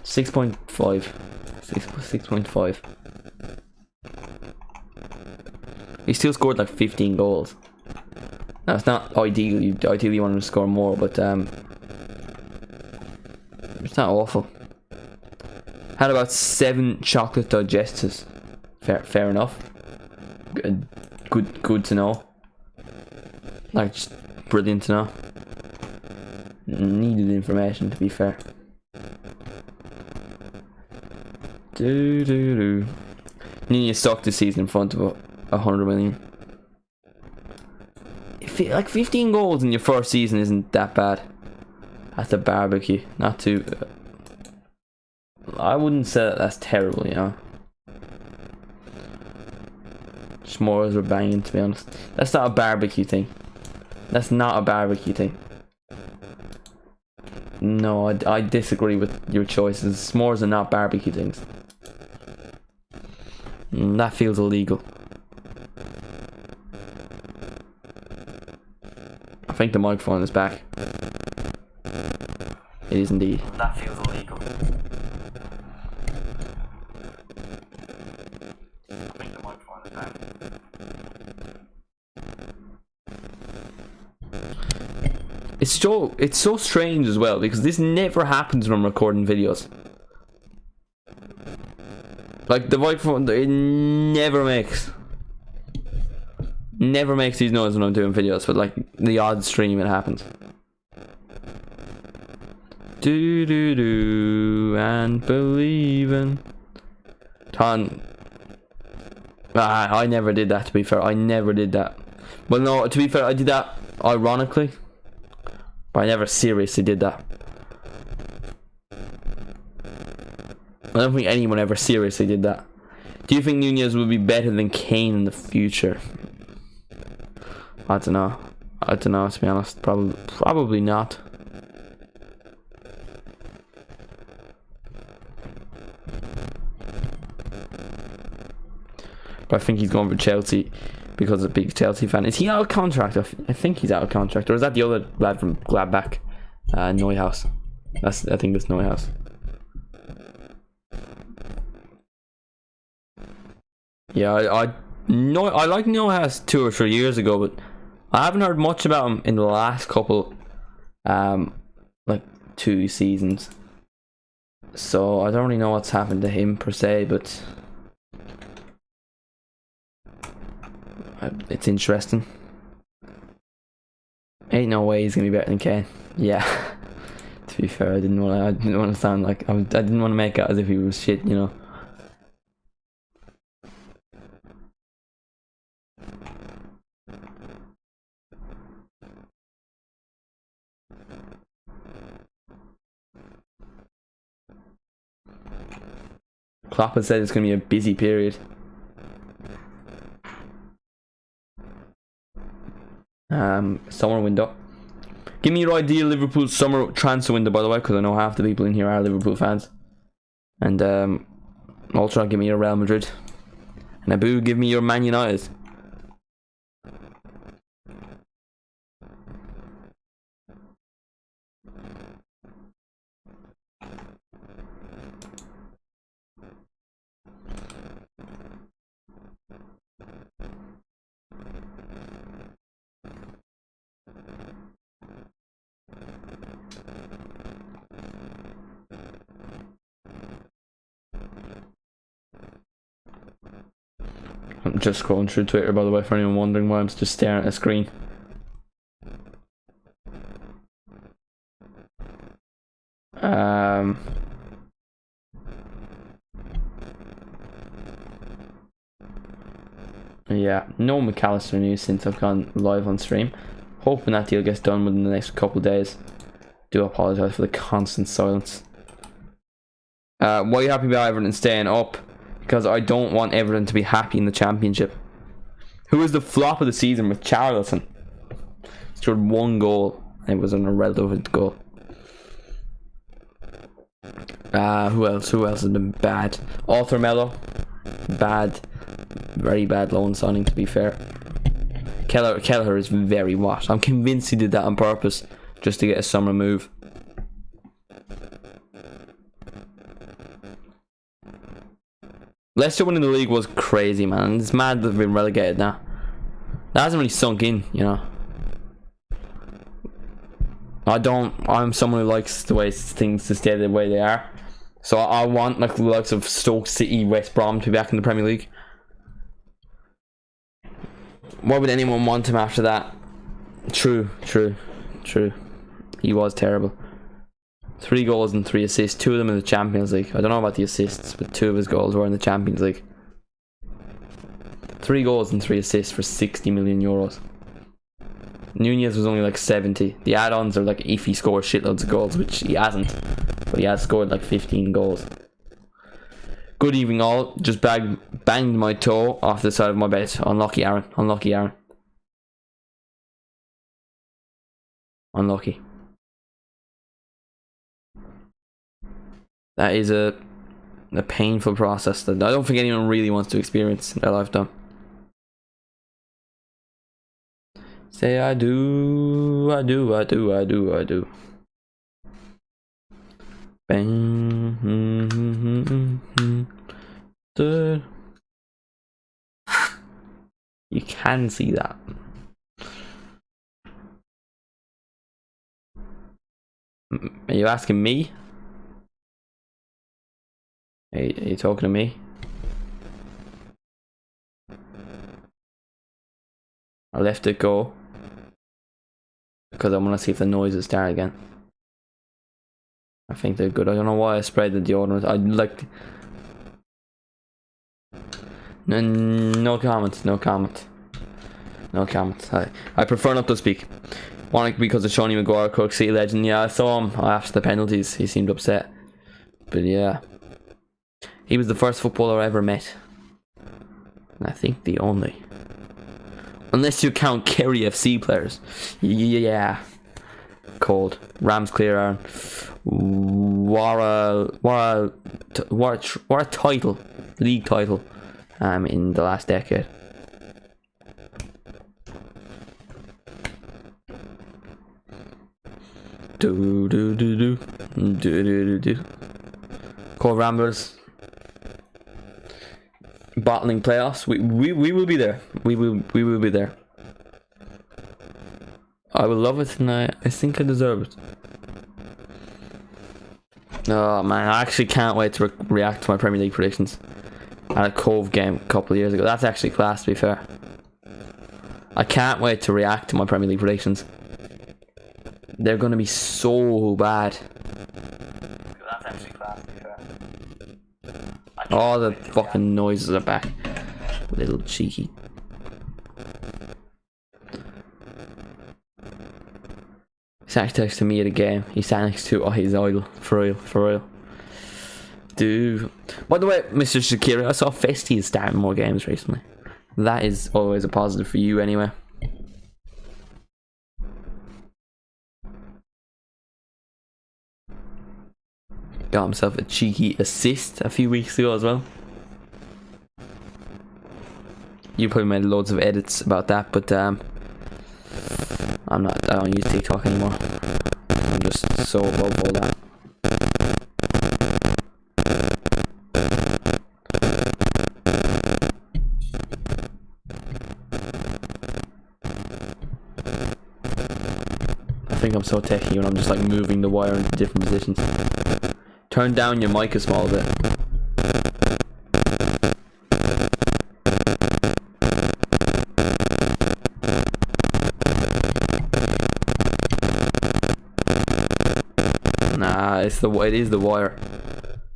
6.5. 6.5. He still scored like 15 goals. Now it's not ideal. Ideally you want him to score more, but it's not awful. Had about 7 chocolate digestives. Fair enough. Good to know. Like, just brilliant to know. Needed information, to be fair. Nunez stuck this season in front of 100 million. Like 15 goals in your first season isn't that bad. That's a barbecue. Not too. I wouldn't say that that's terrible, you know. S'mores are banging, to be honest. That's not a barbecue thing. That's not a barbecue thing. No, I disagree with your choices. S'mores are not barbecue things. That feels illegal. I think the microphone is back. It is indeed. That feels illegal. I think the microphone is back. It's so strange as well, because this never happens when I'm recording videos. Like the microphone, it never makes these noises when I'm doing videos, but like the odd stream it happens. Do and believing. I never did that, to be fair. I never did that. Well, no, to be fair, I did that ironically, but I never seriously did that. I don't think anyone ever seriously did that. Do you think Nunez will be better than Kane in the future? I don't know. To be honest. Probably not. But I think he's going for Chelsea because of a big Chelsea fan. Is he out of contract? I think he's out of contract. Or is that the other lad from Gladbach? Neuhaus. I think it's Neuhaus. Yeah, I like Neuhaus 2 or 3 years ago, but I haven't heard much about him in the last couple, like 2 seasons. So I don't really know what's happened to him per se, but it's interesting. Ain't no way he's gonna be better than Kane. Yeah. To be fair, I didn't want to sound like I didn't want to make it as if he was shit, you know. Klopp has said it's going to be a busy period. Summer window. Give me your ideal Liverpool summer transfer window, by the way, because I know half the people in here are Liverpool fans. And Ultra, give me your Real Madrid. And Abu, give me your Man United. I'm just scrolling through Twitter, by the way, for anyone wondering why I'm just staring at a screen. Yeah, no McAllister news since I've gone live on stream. Hoping that deal gets done within the next couple of days. Do apologise for the constant silence. Why are you happy about Everton staying up? Because I don't want Everton to be happy in the Championship. Who was the flop of the season with Charlton? Scored 1 goal. It was an irrelevant goal. Who else? Who else has been bad? Arthur Mello. Bad. Very bad loan signing, to be fair. Kelleher is very washed. I'm convinced he did that on purpose just to get a summer move. Leicester winning the league was crazy, man. It's mad that they've been relegated now. That hasn't really sunk in, you know. I'm someone who likes the way things to stay the way they are. So I want like the likes of Stoke City, West Brom to be back in the Premier League. Why would anyone want him after that? True. He was terrible. 3 goals and 3 assists, 2 of them in the Champions League. I don't know about the assists, but 2 of his goals were in the Champions League. 3 goals and 3 assists for 60 million euros. Nunez was only like 70. The add-ons are like if he scores shitloads of goals, which he hasn't. But he has scored like 15 goals. Good evening all. Just banged my toe off the side of my bed. Unlucky Aaron. Unlucky Aaron. Unlucky. That is a painful process that I don't think anyone really wants to experience in their lifetime. Say I do. Bang. You can see that. Are you asking me? Are you talking to me? I left it go because I want to see if the noises start again. I think they're good. I don't know why I sprayed the deodorant. I like. No comment. No comment. I prefer not to speak. One because of Shawnee Maguire, Cork City legend. Yeah, I saw him after the penalties. He seemed upset. But yeah, he was the first footballer I ever met, and I think the only. Unless you count Kerry FC players. Yeah. Cold. Rams clear, Aaron. What a title. League title. In the last decade. Do. Cold Ramblers. Bottling playoffs. We will be there. We will be there. I will love it, and I think I deserve it. Oh man, I actually can't wait to react to my Premier League predictions. At a Cove game a couple of years ago. That's actually class, to be fair. I can't wait to react to my Premier League predictions. They're going to be so bad. That's actually class, to be fair. All the fucking noises are back. Little cheeky. He sat next to me at a game. He sat next to his idol. For real. Dude. By the way, Mr. Shakira, I saw Festi is starting more games recently. That is always a positive for you anyway. Got himself a cheeky assist a few weeks ago as well. You probably made loads of edits about that, but I don't use TikTok anymore. I'm just so above all that. I think I'm so techie when I'm just like moving the wire into different positions. Turn down your mic a small bit. it is the wire.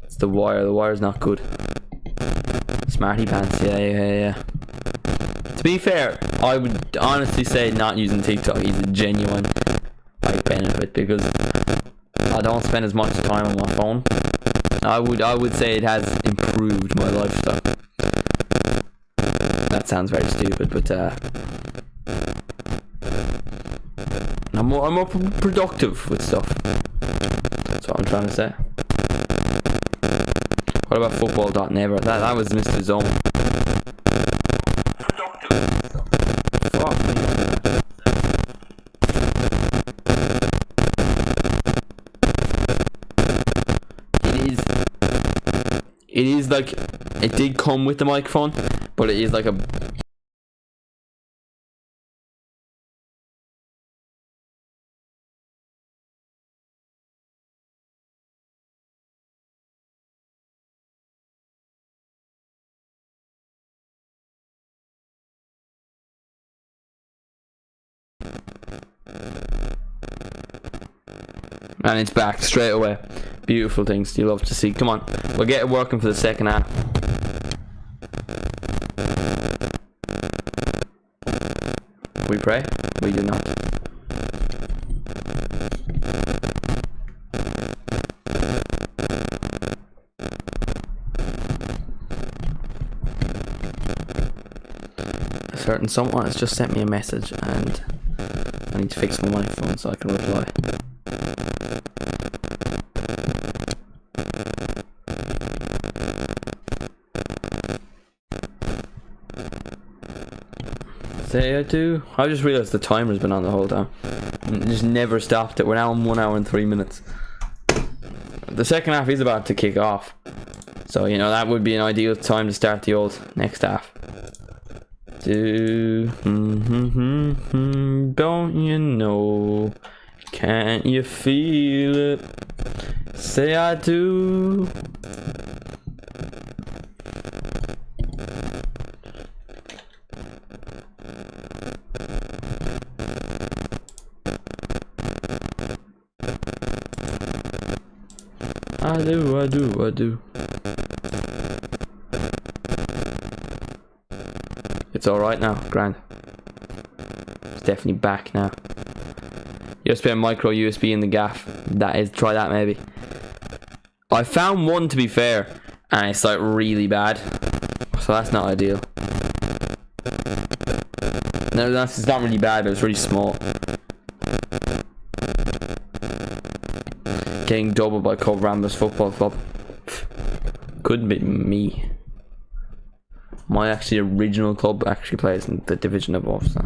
It's the wire. The wire's not good. Smarty pants. Yeah. To be fair, I would honestly say not using TikTok is a genuine like benefit, because I don't spend as much time on my phone. I would say it has improved my lifestyle. That sounds very stupid, but I'm more productive with stuff. That's what I'm trying to say. What about football.never? That was Mr. Zone. Fuck me. It is like, it did come with the microphone, but it is like a... And it's back straight away. Beautiful things you love to see. Come on, we'll get it working for the second half. We pray? We do not. A certain someone has just sent me a message and I need to fix my phone so I can reply. Say I do. I just realised the timer's been on the whole time. It just never stopped it. We're now on 1 hour and 3 minutes. The second half is about to kick off, so you know that would be an ideal time to start the old next half. Don't you know? Can't you feel it? Say I do. I do. It's alright now, grand. It's definitely back now. USB and micro USB in the gaff. That is, try that maybe. I found one, to be fair, and it's like really bad. So that's not ideal. No, it's not really bad, but it's really small. Getting doubled by Cove Ramblers Football Club. Couldn't be me. My actually original club actually plays in the division above, so.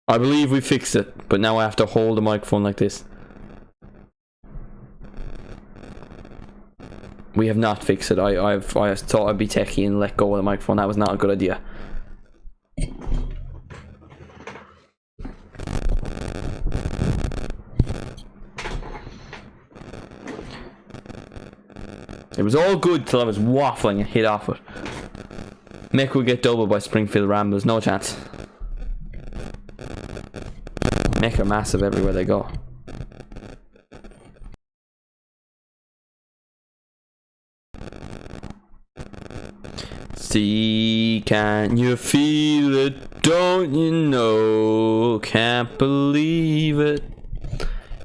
I believe we fixed it, but now I have to hold the microphone like this. We have not fixed it. I thought I'd be techie and let go of the microphone. That was not a good idea. It was all good till I was waffling and hit off it. Mick will get doubled by Springfield Ramblers. No chance. Mick are massive everywhere they go. See, can you feel it? Don't you know? Can't believe it.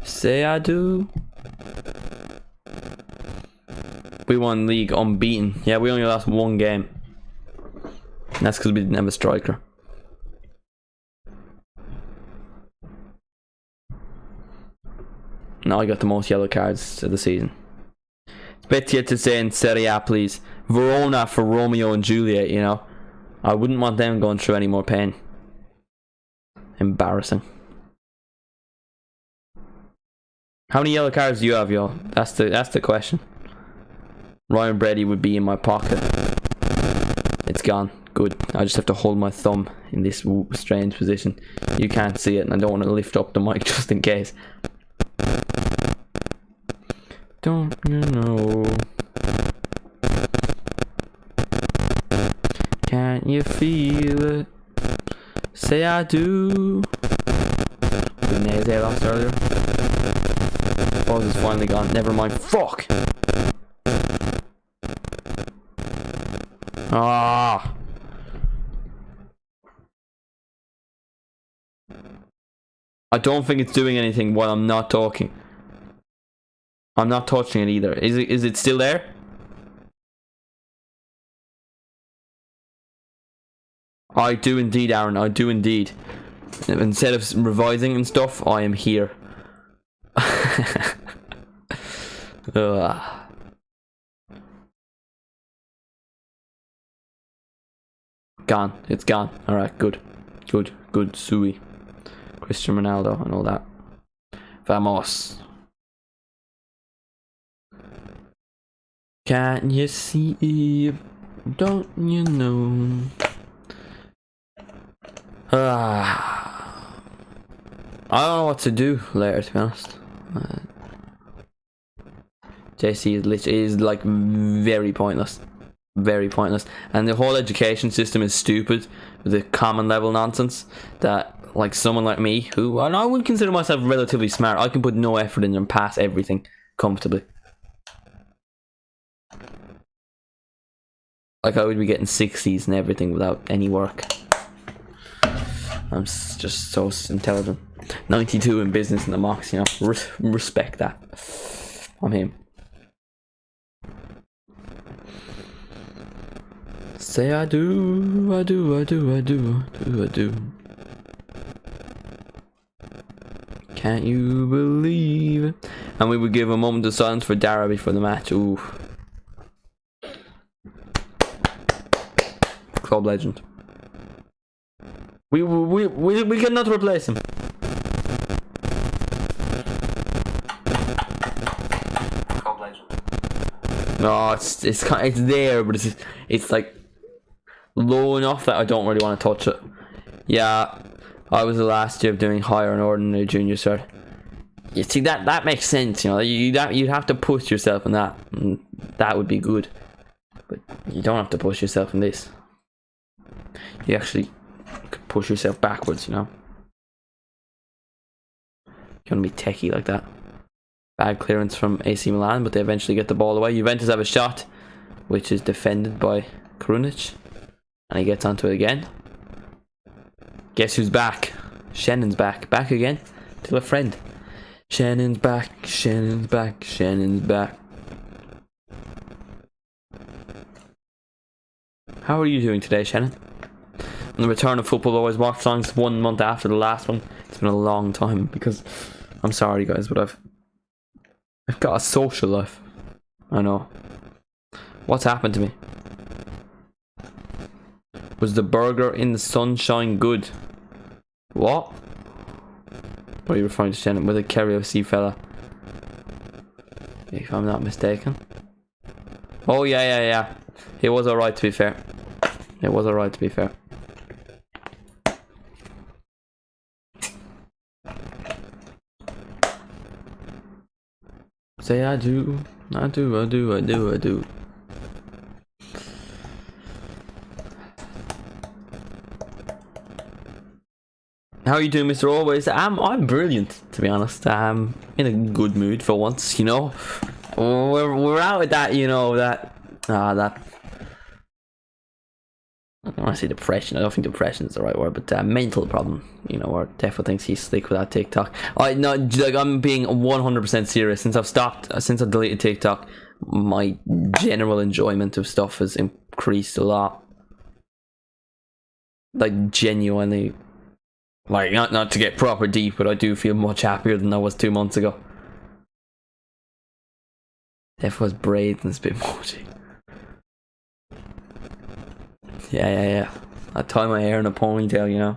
Say I do. We won league unbeaten. Yeah, we only lost one game. And that's because we didn't have a striker. No, I got the most yellow cards of the season. Spezia to say in Serie A, please. Verona for Romeo and Juliet, you know. I wouldn't want them going through any more pain. Embarrassing. How many yellow cards do you have, yo? That's the question. Ryan Brady would be in my pocket. It's gone. Good. I just have to hold my thumb in this strange position. You can't see it and I don't want to lift up the mic just in case. Don't you know? Can't you feel it? Say I do. The nails I lost earlier. Buzz is finally gone. Never mind. Fuck! Ah! I don't think it's doing anything while I'm not talking. I'm not touching it either. Is it still there? I do indeed, Aaron. I do indeed. Instead of revising and stuff, I am here. Gone. It's gone. Alright, good. Good. Good. Sui. Cristiano Ronaldo and all that. Vamos. Can't you see? Don't you know? I don't know what to do later, to be honest. JC is literally like very pointless. Very pointless. And the whole education system is stupid with the common level nonsense that like someone like me, who and I would consider myself relatively smart, I can put no effort in and pass everything comfortably. Like I would be getting 60s and everything without any work. I'm just so intelligent. 92 in business in the mocks, you know. Respect that. I'm him. Say I do, I do, I do, I do, I do, I do. Can't you believe it? And we would give a moment of silence for Dara before the match. Ooh. Club legend. We cannot replace him. Club legend. No, it's there, but it's like low enough that I don't really want to touch it. Yeah, I was the last year of doing higher and ordinary junior cert. You see that makes sense, you know. You'd have to push yourself in that, and that would be good. But you don't have to push yourself in this. You actually could push yourself backwards, you know. You want to be techie like that. Bad clearance from AC Milan, but they eventually get the ball away. Juventus have a shot, which is defended by Krunic, and he gets onto it again. Guess who's back? Shannon's back. Back again. Tell a friend. Shannon's back. Shannon's back. Shannon's back. How are you doing today, Shannon? On the return of football always watch songs 1 month after the last one. It's been a long time because I'm sorry guys, but I've got a social life. I know. What's happened to me? Was the burger in the sunshine good? What? What are you referring to, Shannon? With a karaoke fella? If I'm not mistaken. Oh yeah. It was alright, to be fair. It was alright, to be fair. Say I do. I do, I do, I do, I do. How are you doing, Mr. Always? I'm brilliant, to be honest. I'm in a good mood for once, you know. We're out with that, you know, that I don't want to say depression. I don't think depression is the right word, but mental problem. You know, or Defo thinks he's slick with that TikTok. I'm being 100% serious. Since I've deleted TikTok, my general enjoyment of stuff has increased a lot. Like genuinely, like not to get proper deep, but I do feel much happier than I was 2 months ago. Defo's braids and spit emoji. Yeah. I tie my hair in a ponytail, you know.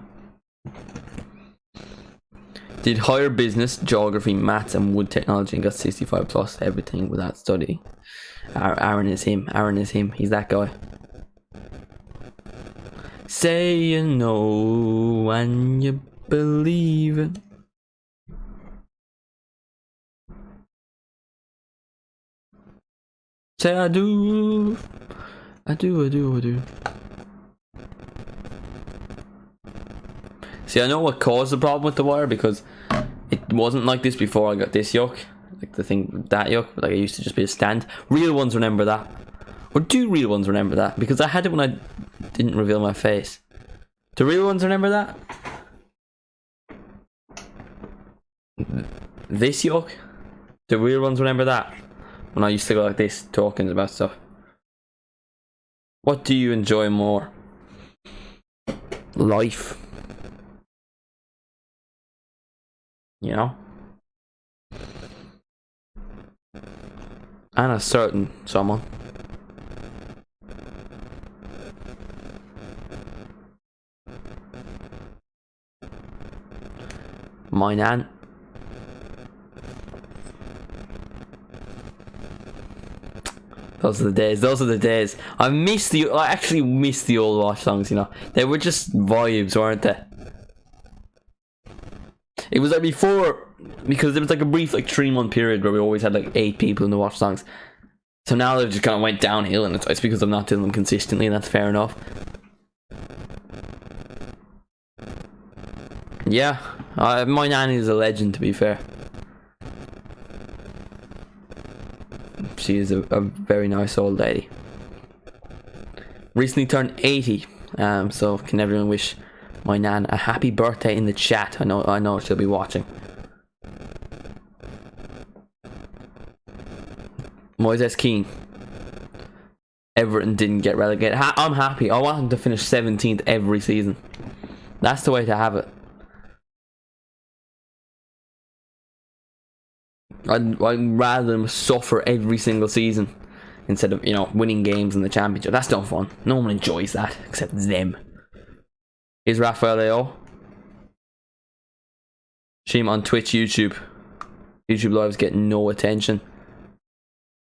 Did higher business, geography, maths and wood technology and got 65 plus everything without study. Aaron is him. Aaron is him. He's that guy. Say you know and you believe it. Say I do. I do. See, I know what caused the problem with the wire, because it wasn't like this before I got this yoke. Like the thing, that yoke, but like it used to just be a stand. Real ones remember that. Or do real ones remember that? Because I had it when I didn't reveal my face. Do real ones remember that? This yoke? Do real ones remember that? When I used to go like this, talking about stuff. What do you enjoy more? Life. You know? And a certain someone. My nan. Those are the days. Those are the days. I actually miss the old watch songs, you know. They were just vibes, weren't they? It was like before, because there was like a brief like 3-month period where we always had like 8 people in the watch songs. So now they've just kind of went downhill, and it's because I'm not doing them consistently, and that's fair enough. Yeah, my nanny is a legend, to be fair. She is a very nice old lady. Recently turned 80, so can everyone wish my nan a happy birthday in the chat? I know she'll be watching. Moises Keane. Everton didn't get relegated. I'm happy. I want them to finish 17th every season. That's the way to have it. I'd rather them suffer every single season instead of, you know, winning games in the championship. That's no fun. No one enjoys that except them. Is Rafael Leao? Stream on Twitch, YouTube. YouTube Live's getting no attention.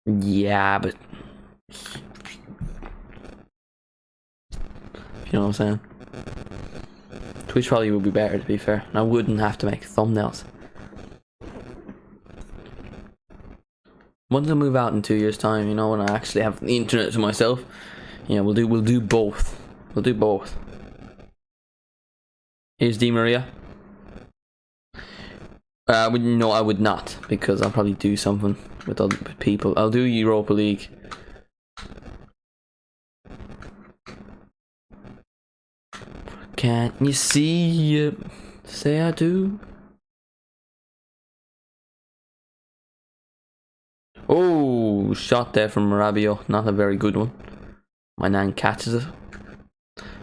Yeah, but you know what I'm saying? Twitch probably would be better, to be fair. And I wouldn't have to make thumbnails. Once I move out in 2 years' time, you know, when I actually have the internet to myself, you know, we'll do both. We'll do both. Here's Di Maria. No, I would not, because I'll probably do something with other people. I'll do Europa League. Can't you see? Say I do. Oh, shot there from Rabiot. Not a very good one. My nan catches it.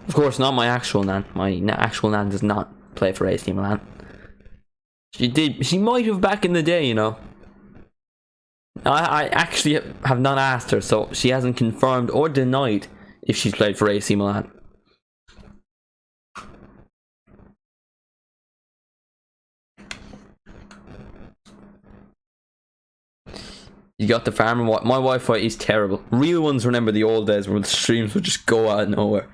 Of course, not my actual nan. My actual nan does not play for AC Milan. She did. She might have back in the day, you know. I actually have not asked her, so she hasn't confirmed or denied if she's played for AC Milan. You got the farmer. My Wi-Fi is terrible. Real ones remember the old days where the streams would just go out of nowhere.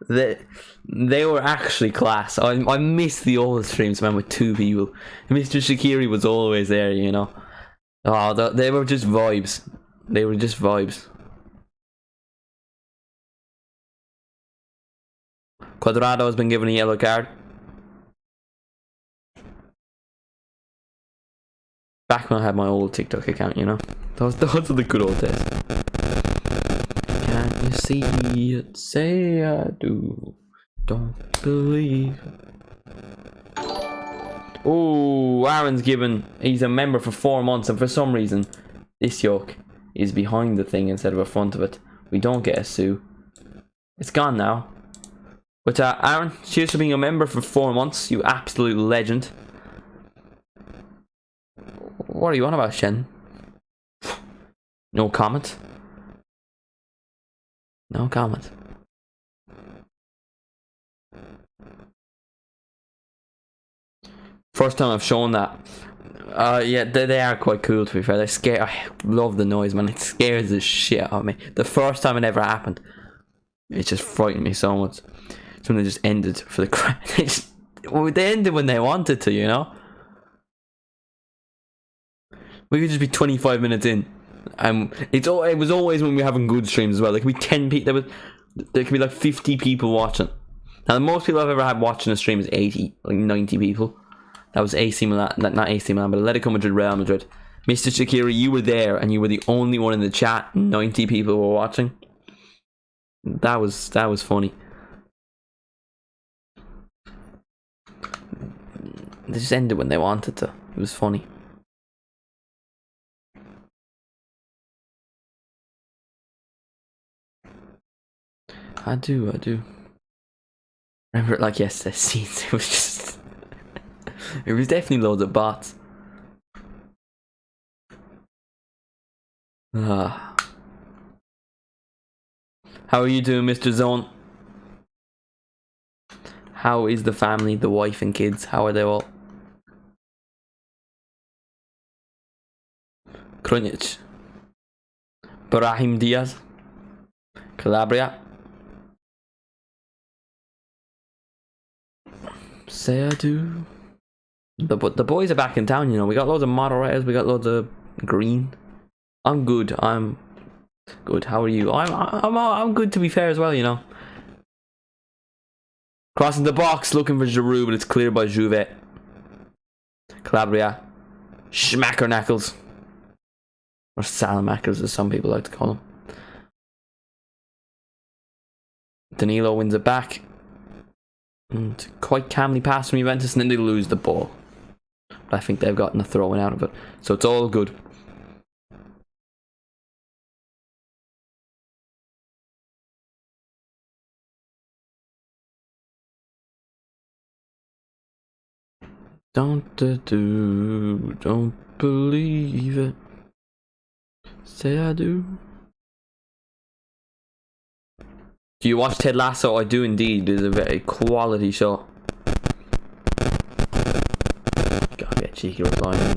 They were actually class. I miss the old streams, man, with 2 people. Mr. Shaqiri was always there, you know. Oh, they were just vibes. They were just vibes. Cuadrado has been given a yellow card. Back when I had my old TikTok account, you know. Those are the good old days. Can you see it? Say I do. Don't believe. Oh, Aaron's given. He's a member for 4 months, and for some reason, this yoke is behind the thing instead of in front of it. We don't get a sue. It's gone now. But Aaron, cheers for being a member for 4 months. You absolute legend. What are you on about, Shen? No comment. No comment. First time I've shown that. Yeah, they are quite cool, to be fair. They're scary. I love the noise, man. It scares the shit out of me. The first time it ever happened, it just frightened me so much. It's when they just ended for the crowd. They ended when they wanted to, you know? We could just be 25 minutes in. It was always when we were having good streams as well. There could be 10 people. There could be like 50 people watching, Now, the most people I've ever had watching a stream is 80, like 90 people. That was AC Milan, not AC Milan, but Atletico Madrid, Real Madrid. Mr. Shakira, you were there, and you were the only one in the chat. 90 people were watching. That was funny. They just ended when they wanted to. It was funny. I do. Remember it like yesterday. Scenes. It was just. It was definitely loads of bots. How are you doing, Mr. Zone? How is the family, the wife and kids? How are they all? Krunic. Brahim Diaz. Calabria. Say I do. The boys are back in town, you know. We got loads of moderators. We got loads of green. I'm good. I'm good. How are you? I'm good, to be fair, as well, you know. Crossing the box, looking for Giroud, but it's cleared by Juve. Calabria. Schmackernackles. Or Salamackers, as some people like to call them. Danilo wins it back. And quite calmly past from Juventus, and then they lose the ball. But I think they've gotten a throw-in out of it. So it's all good. Don't believe it. Say I do. Do you watch Ted Lasso? I do indeed. It's a very quality show. Gotta get cheeky replying.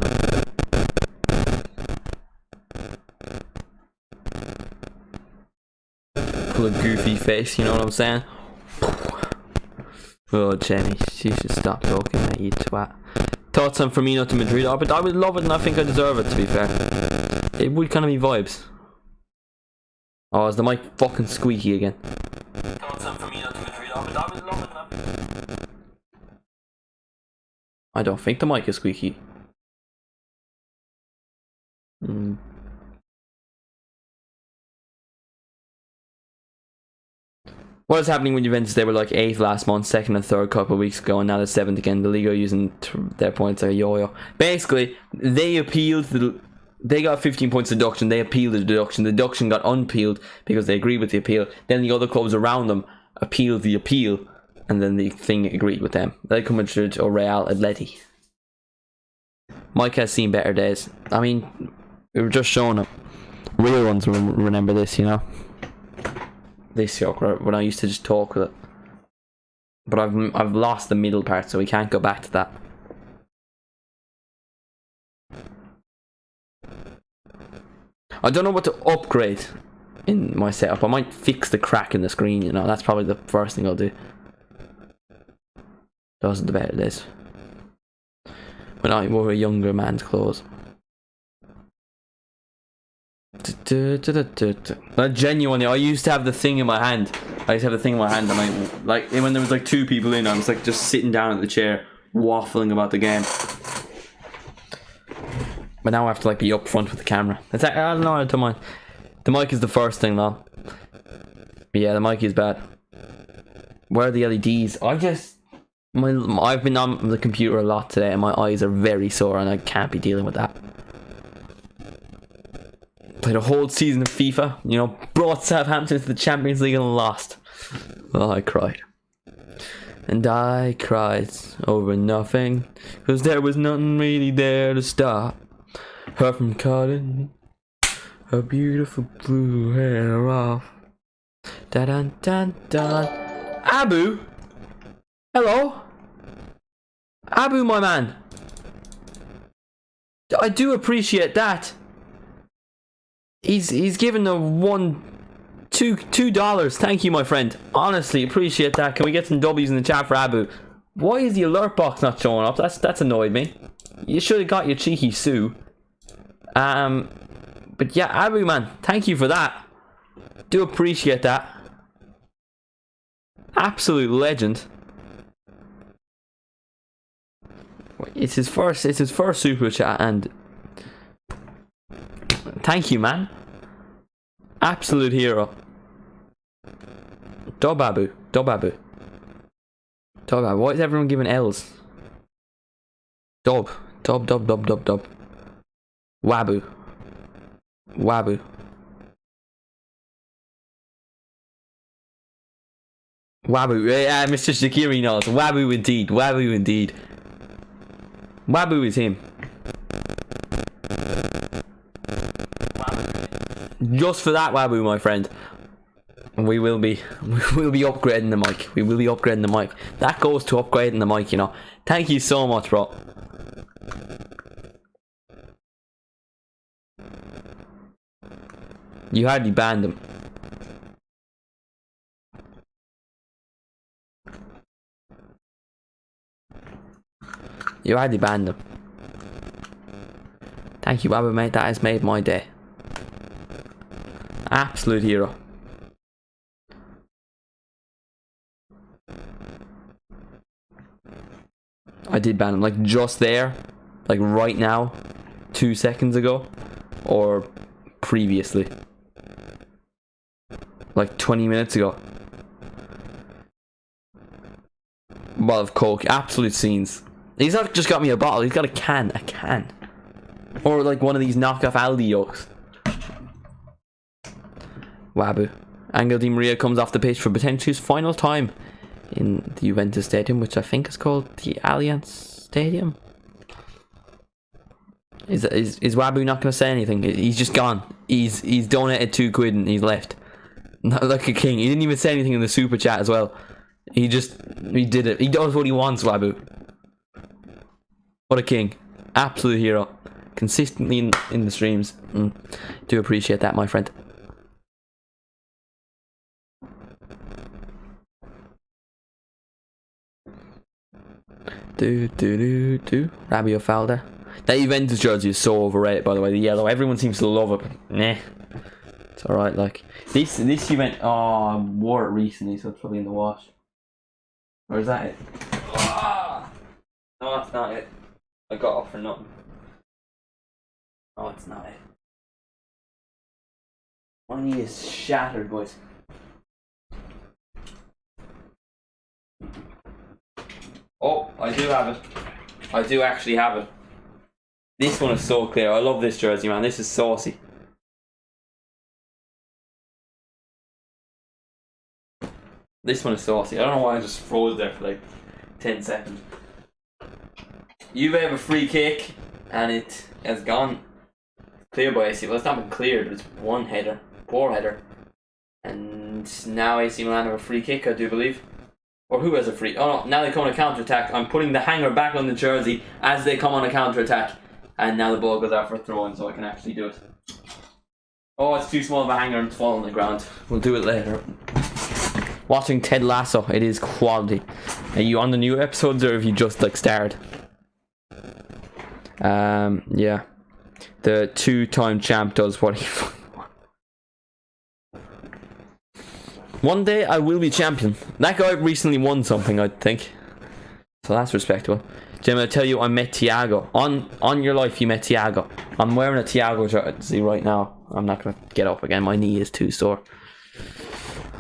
Pull a goofy face, you know what I'm saying? Oh, Jenny, she should stop talking at you twat. Thoughts on Firmino to Madrid? Oh, but I would love it, and I think I deserve it, to be fair. It would kind of be vibes. Oh, is the mic fucking squeaky again? Thoughts on Firmino to Madrid? Oh, but I would love it, and I don't think the mic is squeaky. What is happening with Juventus? They were like 8th last month, 2nd and 3rd a couple of weeks ago, and now they're 7th again. The league are using their points like a yo-yo. Basically, they appealed they got 15 points deduction. They appealed the deduction. The deduction got unpeeled because they agreed with the appeal. Then the other clubs around them appealed the appeal, and then the thing agreed with them. Atletico Madrid or Real Atleti. Mike has seen better days. I mean, we were just showing him. Real ones remember this, you know. This yoke when I used to just talk with it, but I've lost the middle part, so we can't go back to that. I don't know what to upgrade in my setup. I might fix the crack in the screen, you know. That's probably the first thing I'll do. Those are the better days when I wore a younger man's clothes. Genuinely, I used to have the thing in my hand. And when there was like 2 people in, I was like just sitting down at the chair, waffling about the game. But now I have to like be up front with the camera. I don't know, I don't mind. The mic is the first thing though. But yeah, the mic is bad. Where are the LEDs? I've been on the computer a lot today, and my eyes are very sore, and I can't be dealing with that. Played a whole season of FIFA, you know, brought Southampton to the Champions League and lost. Oh, I cried. And I cried over nothing, cause there was nothing really there to stop her from cutting her beautiful blue hair off. Da dun dun dun. Abu? Hello? Abu, my man. I do appreciate that. He's given a $2. Thank you, my friend. Honestly, appreciate that. Can we get some W's in the chat for Abu? Why is the alert box not showing up? That's annoyed me. You should have got your cheeky Sue. But yeah, Abu, man, thank you for that. Do appreciate that. Absolute legend. It's his first super chat, and thank you, man. Absolute hero. Dobabu. Dobabu. Dobabu. Why is everyone giving L's? Dub. Dub, dub, dub, dub, dub. Wabu. Wabu. Wabu. Yeah, Mr. Shaqiri knows. Wabu indeed. Wabu indeed. Wabu is him. Just for that Wabu, my friend. We will be upgrading the mic. We will be upgrading the mic. That goes to upgrading the mic, you know. Thank you so much, bro. You hardly banned him. You hardly banned him. Thank you, Wabu, mate. That has made my day. Absolute hero. I did ban him, like just there, like right now, 2 seconds ago, or previously, like 20 minutes ago. Bottle of Coke, absolute scenes. He's not just got me a bottle, he's got a can. Or like one of these knockoff Aldi yolks. Wabu. Angel Di Maria comes off the pitch for potentially his final time in the Juventus Stadium, which I think is called the Allianz Stadium. Is Wabu not going to say anything? He's just gone. He's donated £2 and he's left. Not like a king. He didn't even say anything in the super chat as well. He did it. He does what he wants, Wabu. What a king. Absolute hero. Consistently in the streams. Do appreciate that, my friend. Rabio Falda. That Juventus jersey is so overrated, by the way. The yellow. Everyone seems to love it, but nah. It's alright, like. This Juventus. Oh, I wore it recently, so it's probably in the wash. Or is that it? Oh! No, that's not it. I got off for nothing. Oh, it's not it. My knee is shattered, boys. Oh, I do have it. I do actually have it. This one is so clear. I love this jersey, man. This is saucy. This one is saucy. I don't know why I just froze there for like 10 seconds. Juve have a free kick and it has gone clear by AC. Well, it's not been cleared, but it's one header. Poor header. And now AC Milan have a free kick, I do believe. Or who has a free? Oh no, now they come on a counter-attack. I'm putting the hanger back on the jersey as they come on a counter-attack. And now the ball goes out for a throw-in, so I can actually do it. Oh, it's too small of a hanger and it's falling on the ground. We'll do it later. Watching Ted Lasso, it is quality. Are you on the new episodes or have you just like started? Yeah. The 2-time champ does what he... One day I will be champion. That guy recently won something, I think. So that's respectable. Jim, I tell you, I met Thiago. On your life, you met Thiago. I'm wearing a Thiago jersey right now. I'm not going to get up again. My knee is too sore.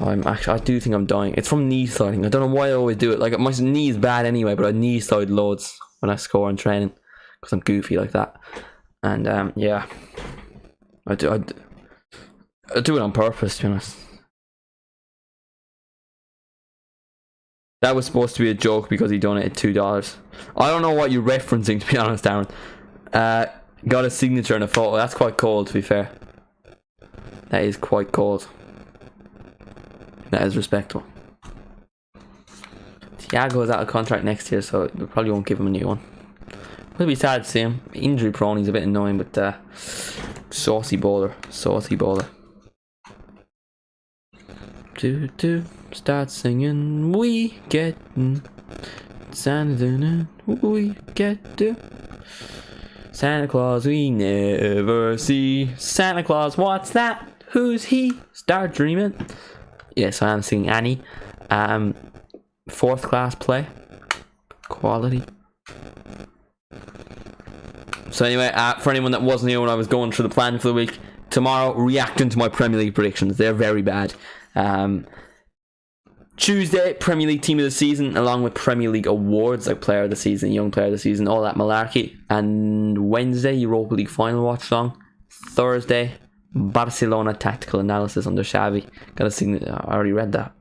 I do think I'm dying. It's from knee sliding. I don't know why I always do it. Like, my knee is bad anyway, but I knee slide loads when I score in training. Because I'm goofy like that. And, yeah. I do it on purpose, to be honest. That was supposed to be a joke because he donated $2. I don't know what you're referencing, to be honest, Darren. Got a signature and a photo. That's quite cold, to be fair. That is quite cold. That is respectable. Thiago is out of contract next year, so we probably won't give him a new one. It'll be sad to see him. Injury prone, he's a bit annoying, but saucy bowler. Saucy bowler. Start singing, we get Santa, we get to Santa Claus we never see. Santa Claus, what's that? Who's he? Start dreaming. Yes, I am singing Annie. fourth class play. Quality. So anyway, for anyone that wasn't here when I was going through the plan for the week, tomorrow, reacting to my Premier League predictions. They're very bad. Tuesday, Premier League Team of the Season, along with Premier League awards like Player of the Season, Young Player of the Season, all that malarkey. And Wednesday, Europa League Final Watch Along. Thursday, Barcelona Tactical Analysis under Xavi. Gotta see, I already read that.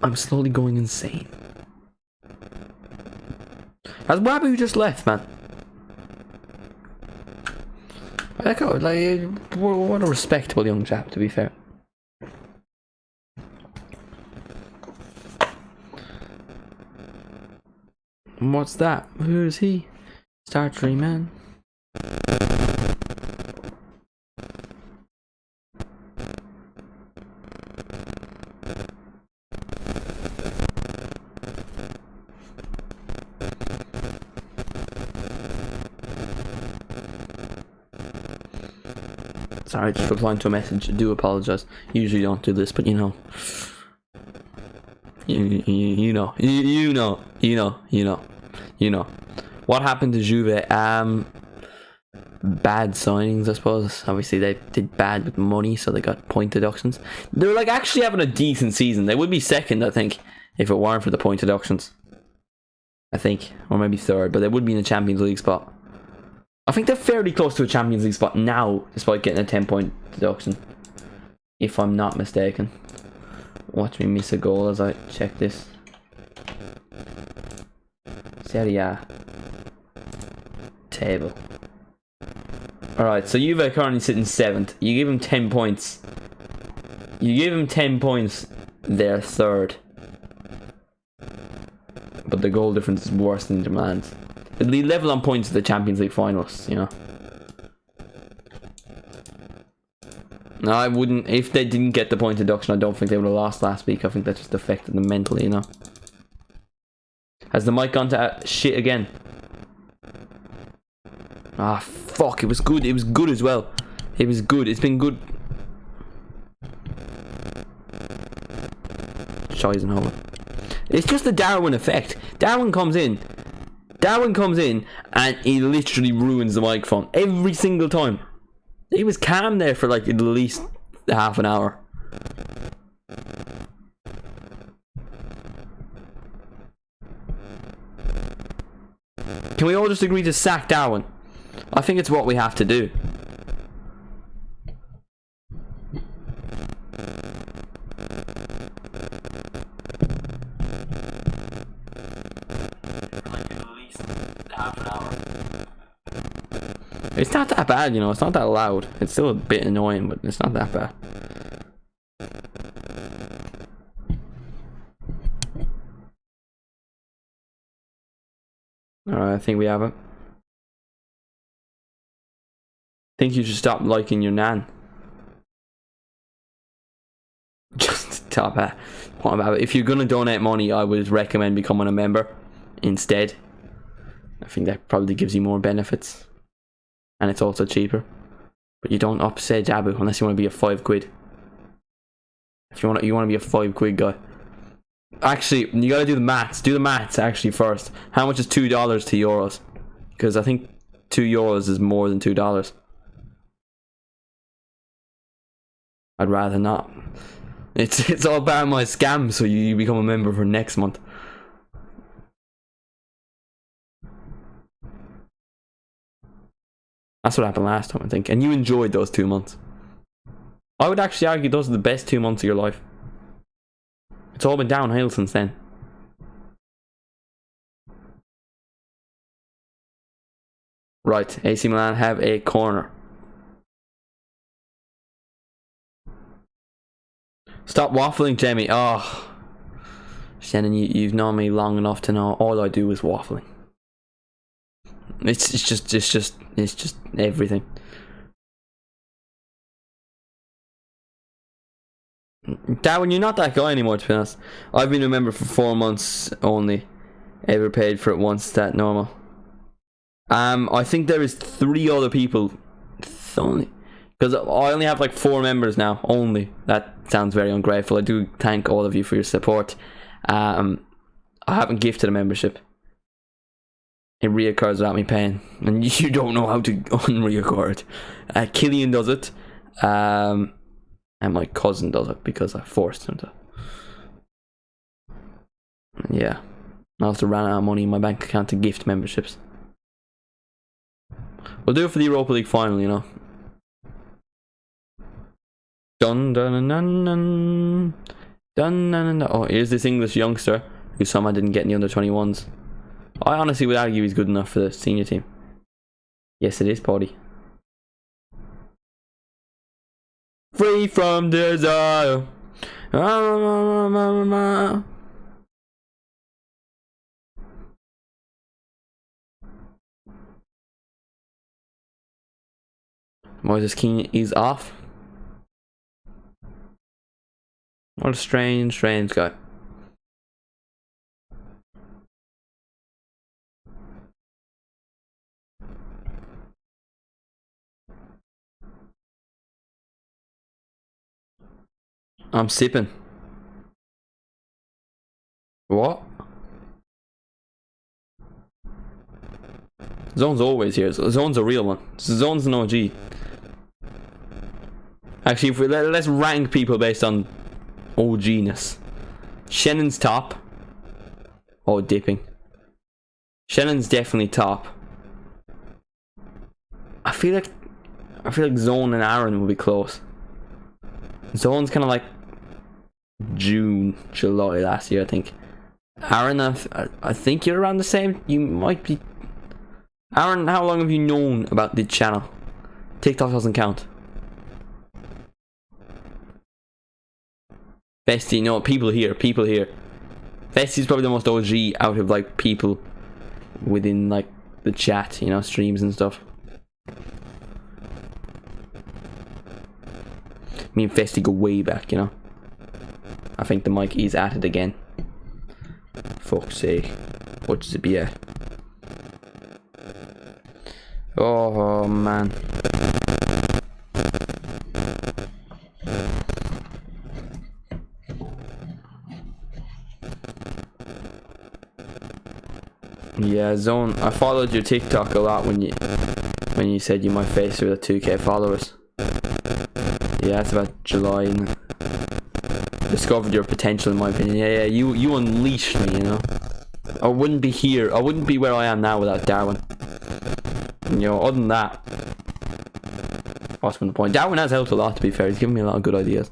I'm slowly going insane. Has Wabu just left, man? Like, what a respectable young chap, to be fair. And what's that? Who is he? Star Tree Man. Sorry, just replying to a message. I do apologise. Usually don't do this, but you know. You know. What happened to Juve? Bad signings, I suppose. Obviously, they did bad with money, so they got point deductions. They were like actually having a decent season. They would be second, I think, if it weren't for the point deductions. I think, or maybe third, but they would be in a Champions League spot. I think they're fairly close to a Champions League spot now, despite getting a 10-point deduction. If I'm not mistaken. Watch me miss a goal as I check this. Serie A table. Alright, so Juve currently sitting 7th. You give him 10 points. You give him 10 points, they're 3rd. But the goal difference is worse than Inter Milan's. It'll be level on points of the Champions League finalists, you know. No, I wouldn't. If they didn't get the point deduction, I don't think they would have lost last week. I think that just affected them mentally, you know. Has the mic gone to shit again? Ah, fuck. It was good. It was good as well. It was good. It's been good. Scheisenhower. It's just the Darwin effect. Darwin comes in and he literally ruins the microphone every single time. He was calm there for like at least half an hour. Can we all just agree to sack Darwin? I think it's what we have to do. It's not that bad, you know, it's not that loud. It's still a bit annoying, but it's not that bad. Alright, I think we have it. I think you should stop liking your nan. Just top hat. If you're gonna donate money, I would recommend becoming a member instead. I think that probably gives you more benefits. And it's also cheaper. But you don't upset Jabu unless you want to be a £5. If you want to be a £5 guy. Actually, you gotta do the maths. Do the maths actually first. How much is $2 to euros? Because I think €2 is more than $2. I'd rather not. It's all about my scam, so you become a member for next month. That's what happened last time, I think. And you enjoyed those 2 months. I would actually argue those are the best 2 months of your life. It's all been downhill since then. Right, AC Milan have a corner. Stop waffling, Jamie. Oh, Shannon, you've known me long enough to know all I do is waffling. It's just everything. Darwin, you're not that guy anymore, to be honest. I've been a member for 4 months only. Ever paid for it once, is that normal? I think there is 3 other people only. Because I only have like 4 members now, only. That sounds very ungrateful. I do thank all of you for your support. I haven't gifted a membership. It reoccurs without me paying, and you don't know how to unreoccur it. Killian does it, and my cousin does it because I forced him to. Yeah, I have to run out of money in my bank account to gift memberships. We'll do it for the Europa League final, you know. Dun dun dun dun dun dun dun. Oh, here's this English youngster who somehow didn't get in the under-21s. I honestly would argue he's good enough for the senior team. Yes, it is, Paddy. Free from desire. Moises Keane is off. What a strange guy. I'm sipping. What? Zone's always here. Zone's a real one. Zone's an OG. Actually, if let's rank people based on OG-ness. Shannon's top. Oh, dipping. Shannon's definitely top. I feel like Zone and Aaron will be close. Zone's kind of like June, July last year, I think. Aaron, I think you're around the same. You might be. Aaron, how long have you known about the channel? TikTok doesn't count. Bestie, no, people here. Bestie's probably the most OG out of like people within like the chat, you know, streams and stuff. Me and Festy go way back, you know. I think the mic is at it again. Fuck's sake. What's it be at? Oh man. Yeah, Zone, I followed your TikTok a lot when you said you might face with 2k followers. Yeah, it's about July and discovered your potential in my opinion. Yeah, you unleashed me, you know. I wouldn't be here. I wouldn't be where I am now without Darwin. And, you know, other than that, what's been the point? Darwin has helped a lot, to be fair. He's given me a lot of good ideas.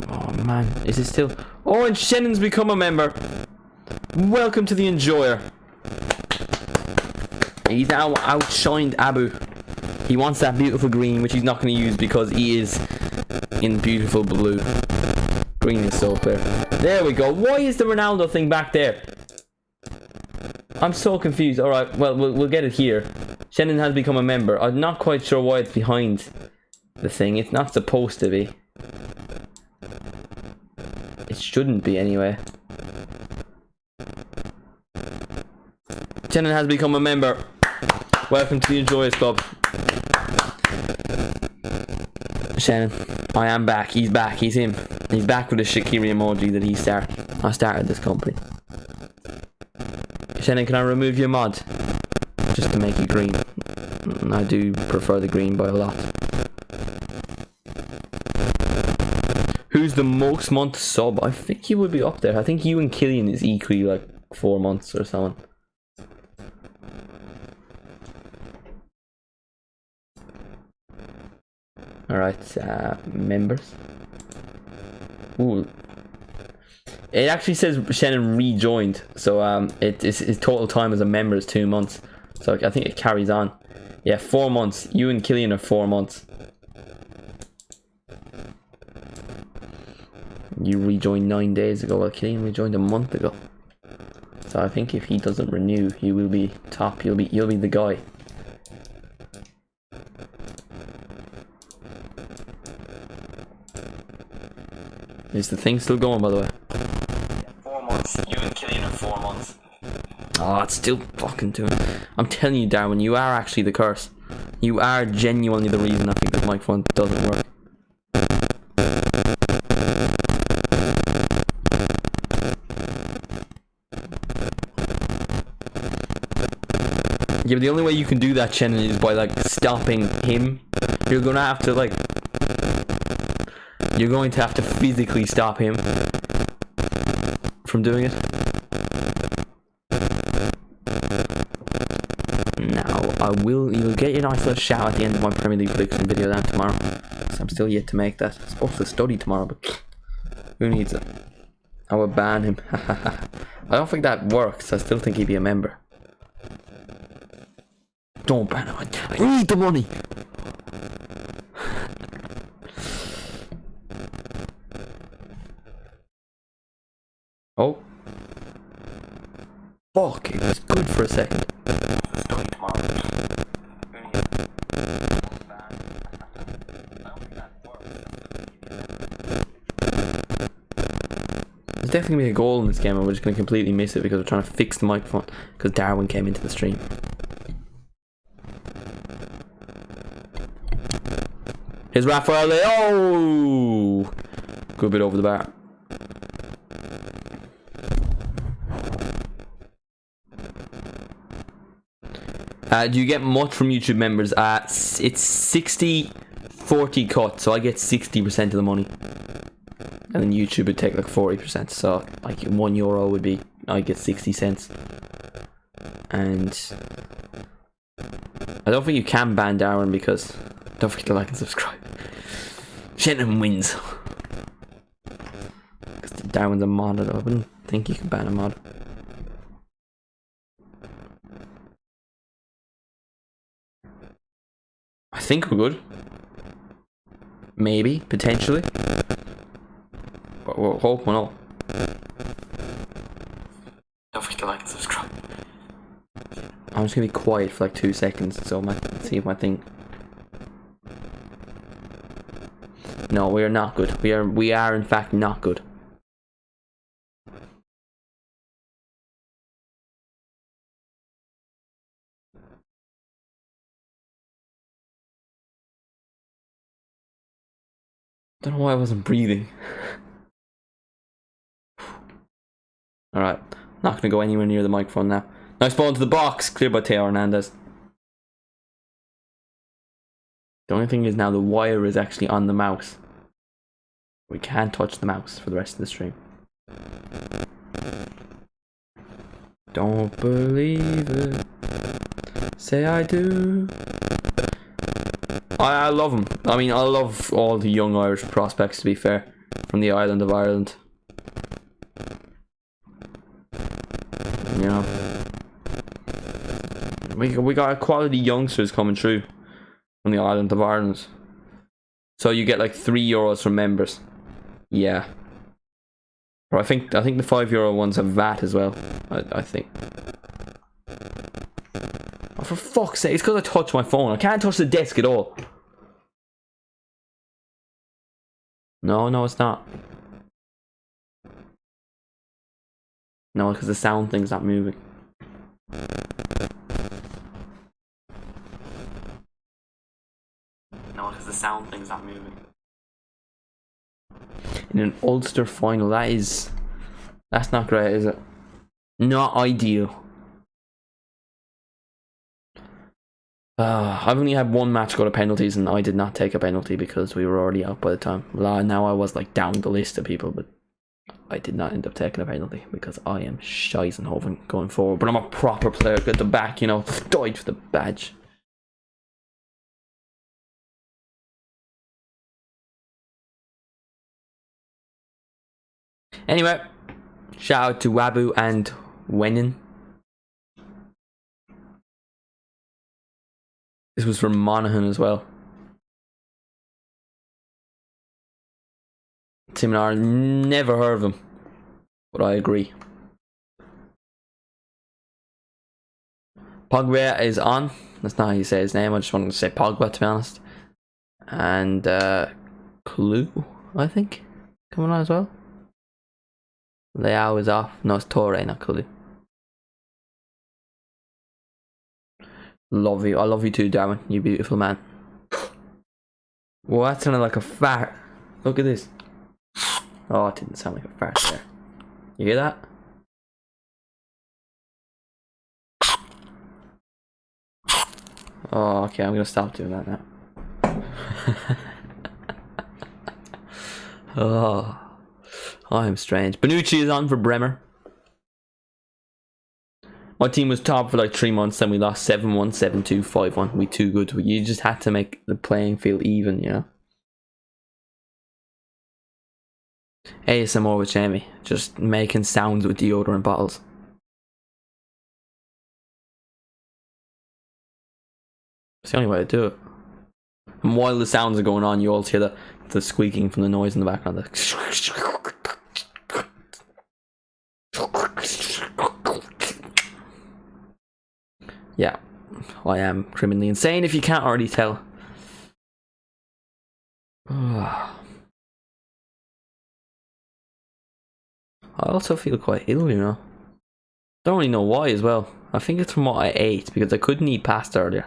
Oh man, is it still? Oh, and Shannon's become a member. Welcome to the Enjoyer. He's now outshined Abu. He wants that beautiful green, which he's not going to use because he is in beautiful blue. Green is so clear. There we go. Why is the Ronaldo thing back there? I'm so confused. Alright, well, we'll get it here. Shannon has become a member. I'm not quite sure why it's behind the thing. It's not supposed to be. It shouldn't be anyway. Shannon has become a member. Welcome to the Enjoyers Club. Shannon, I am back. He's back. He's him. He's back with the Shaqiri emoji that he started. I started this company. Shannon, can I remove your mod? Just to make it green. I do prefer the green by a lot. Who's the most month sub? I think you would be up there. I think you and Killian is equally like 4 months or something. Alright, members. Ooh. It actually says Shannon rejoined, so his total time as a member is 2 months. So I think it carries on. Yeah, 4 months. You and Killian are 4 months. You rejoined 9 days ago, while Killian rejoined a month ago. So I think if he doesn't renew, he will be top. You'll be the guy. Is the thing still going, by the way? 4 months. You and Killian are 4 months. Oh, it's still fucking doing it. I'm telling you, Darwin, you are actually the curse. You are genuinely the reason I think this microphone doesn't work. Yeah, but the only way you can do that, Shannon, is by like stopping him. You're gonna have to like... You're going to have to physically stop him from doing it. You'll get your nice little shout at the end of my Premier League prediction video then tomorrow. So I'm still yet to make that. I'm supposed to study tomorrow, but who needs it? I will ban him. I don't think that works. I still think he'd be a member. Don't ban him. I need the money. Oh. Fuck, it was good for a second. There's definitely going to be a goal in this game and we're just going to completely miss it because we're trying to fix the microphone because Darwin came into the stream. Here's Rafael. Oh! Good bit over the bar. Do you get much from YouTube members? It's 60-40 cut, so I get 60% of the money. And then YouTube would take like 40%, so like €1 would be, I get 60 cents. And I don't think you can ban Darwin because, don't forget to like and subscribe. Shannon wins. Because Darwin's a mod, I wouldn't think you can ban a mod. I think we're good. Maybe, potentially. But we're hoping not. Don't forget to like and subscribe. I'm just gonna be quiet for like 2 seconds so I might see if my thing. No, we are not good. We are in fact not good. Don't know why I wasn't breathing. Alright, not gonna go anywhere near the microphone now. Nice ball into the box, cleared by Teo Hernandez. The only thing is now the wire is actually on the mouse. We can't touch the mouse for the rest of the stream. Don't believe it. Say I do. I love him. I mean, I love all the young Irish prospects, to be fair, from the island of Ireland. You know, we got quality youngsters coming through from the island of Ireland. So you get like €3 from members. Yeah. Or I think the €5 ones have VAT as well. I think. Oh, for fuck's sake! It's because I touched my phone. I can't touch the desk at all. No, it's not. No, because the sound thing's not moving. No, because the sound thing's not moving. In an Ulster final, that's not great, is it? Not ideal. I've only had one match go to penalties and I did not take a penalty because we were already out by the time. Now I was like down the list of people, but I did not end up taking a penalty because I am Scheissenhofen going forward. But I'm a proper player, get the back, you know, died for the badge. Anyway, shout out to Wabu and Wenin. This was from Monaghan as well. Seminar, never heard of him, but I agree. Pogba is on. That's not how you say his name. I just wanted to say Pogba, to be honest. And Clue, I think, coming on as well. Leao is off. No, it's Torre, not Clue. Love you. I love you too, Darwin. You beautiful man. Well, that sounded like a fart. Look at this. Oh, it didn't sound like a fart there. You hear that? Oh, okay. I'm gonna stop doing that now. Oh, I am strange. Bonucci is on for Bremer. My team was top for like 3 months, then we lost 7-1, 7-2, 5-1. We too good. You just had to make the playing field even, you know. ASMR with Jamie, just making sounds with deodorant bottles. It's the only way to do it. And while the sounds are going on, you also hear the squeaking from the noise in the background. Yeah, I am criminally insane if you can't already tell. I also feel quite ill, you know. Don't really know why as well. I think it's from what I ate, because I couldn't eat pasta earlier.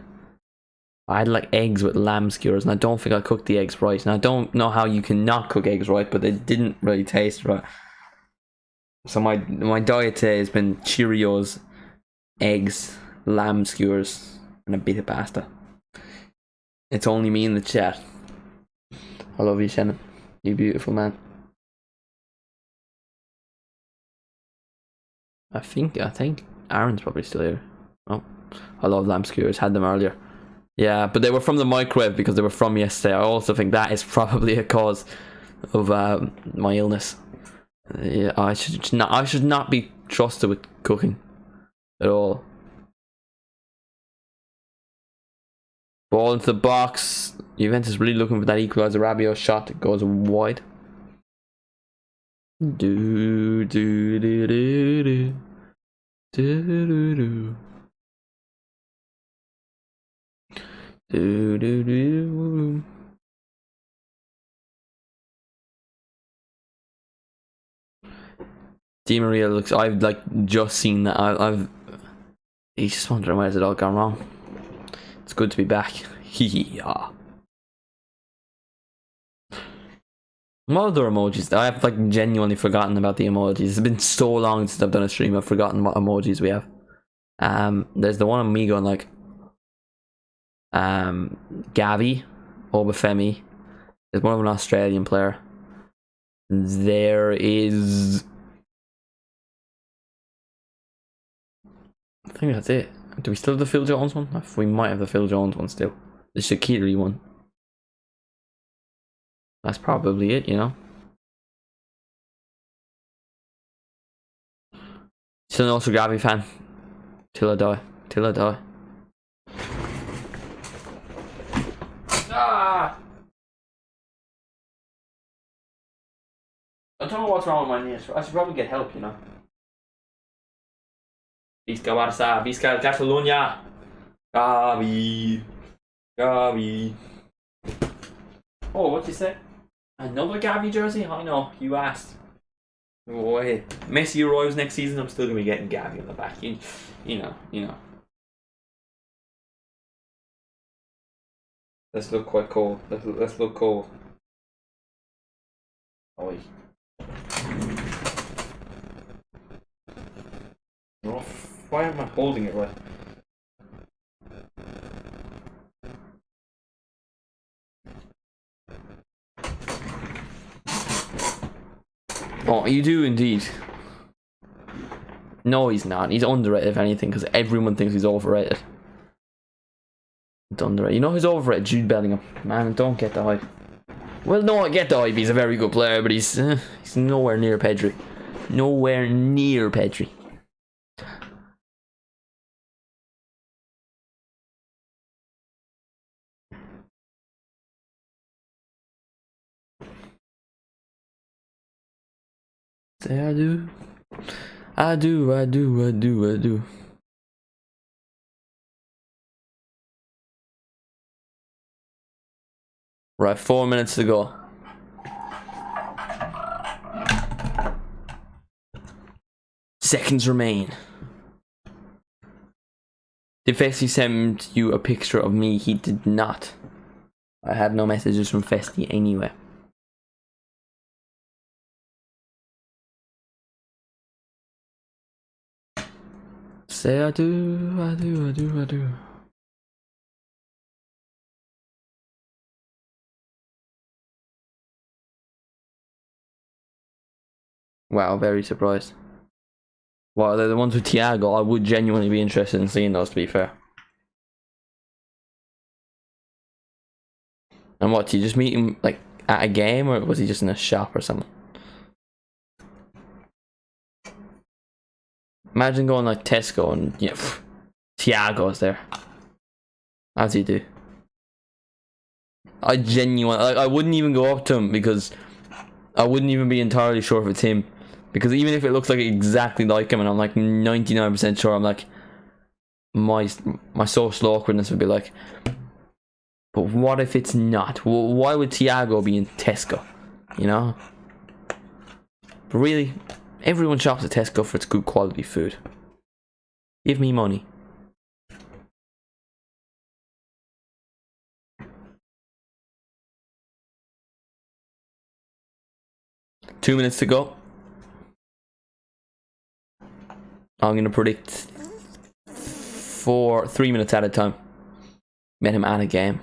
I had like eggs with lamb skewers, and I don't think I cooked the eggs right. And I don't know how you can not cook eggs right, but they didn't really taste right. So my diet today has been Cheerios, eggs, lamb skewers, and a bit of pasta. It's only me in the chat. I love you, Shannon. You beautiful man. I think Aaron's probably still here. Oh, I love lamb skewers. Had them earlier. Yeah, but they were from the microwave because they were from yesterday. I also think that is probably a cause of my illness. Yeah, I should not be trusted with cooking at all. Ball into the box. Juventus really looking for that equaliser. Rabiot shot that goes wide. Do do do do do do do do. Do do do. Di Maria looks. I've like just seen that. I've. He's just wondering where's it all gone wrong. It's good to be back. Yeah. What other emojis? I have like genuinely forgotten about the emojis. It's been so long since I've done a stream. I've forgotten what emojis we have. There's the one of me going like. Gavi, Obafemi. There's one of an Australian player. There is. I think that's it. Do we still have the Phil Jones one? We might have the Phil Jones one still. The Shaqiri one. That's probably it, you know. Still an also Gavi fan. Till I die. Till I die. Ah! I don't know what's wrong with my knees. I should probably get help, you know. Visca Barça, Visca el Catalunya. Gavi. Gavi. Oh, what'd you say? Another Gavi jersey? I know, you asked. Oh, wait. Messi arrives next season, I'm still going to be getting Gavi on the back. You know. Let's look quite cold. Let's look cold. Oi. Oh, why am I holding it right? Oh, you do indeed. No, he's not. He's underrated, if anything, because everyone thinks he's overrated. It's underrated. You know who's overrated? Jude Bellingham. Man, don't get the hype. Well, no, I get the hype. He's a very good player, but he's nowhere near Pedri. Nowhere near Pedri. Say I do. I do. Right, 4 minutes to go. Seconds remain. Did Festi send you a picture of me? He did not. I had no messages from Festi anyway. Say I do, I do, I do, I do. Wow, very surprised. Well, they're the ones with Thiago. I would genuinely be interested in seeing those, to be fair. And what, did you just meet him like at a game, or was he just in a shop or something? Imagine going like Tesco and yeah, Thiago's there. As you do. I genuinely, like, I wouldn't even go up to him because I wouldn't even be entirely sure if it's him. Because even if it looks like exactly like him, and I'm like 99% sure, I'm like, my social awkwardness would be like, but what if it's not? Why would Thiago be in Tesco? You know? But really, everyone shops at Tesco for its good quality food. Give me money. Two minutes to go. I'm gonna predict 3 minutes at a time. Met him at a game.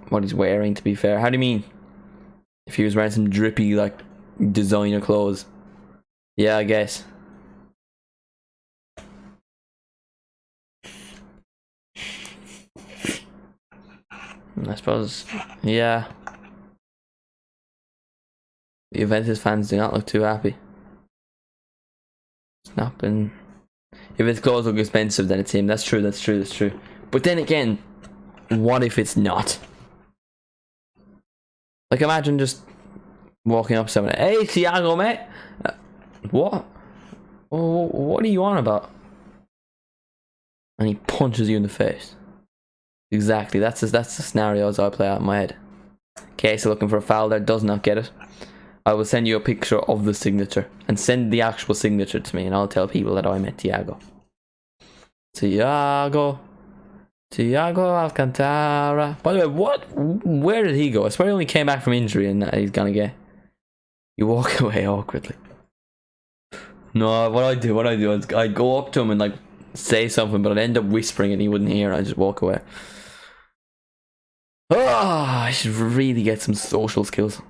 What he's wearing, to be fair. How do you mean? If he was wearing some drippy, like, designer clothes. Yeah, I guess. I suppose, yeah. The Juventus fans do not look too happy. It's not been... If his clothes look expensive, then it's him. That's true, that's true, that's true. But then again, what if it's not? Like, imagine just walking up to someone, hey, Thiago, mate. What? What are you on about? And he punches you in the face. Exactly, that's the scenarios I play out in my head. Case looking for a foul there, does not get it. I will send you a picture of the signature and send the actual signature to me, and I'll tell people that I met Thiago. Thiago Alcantara. By the way, where did he go? I swear he only came back from injury and he's gonna get... You walk away awkwardly. No, what I do is I go up to him and like say something, but I'd end up whispering and he wouldn't hear, and I just walk away. I should really get some social skills.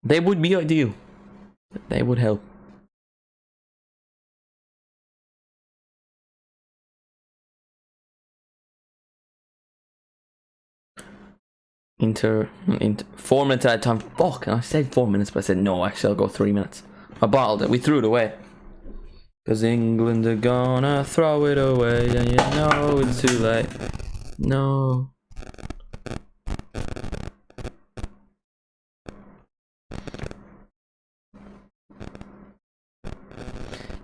They would be ideal. They would help. Inter 4 minutes at a time. Fuck, and I said 4 minutes, but I said no, actually I'll go 3 minutes. I bottled it, we threw it away. Cause England are gonna throw it away, and you know it's too late. No.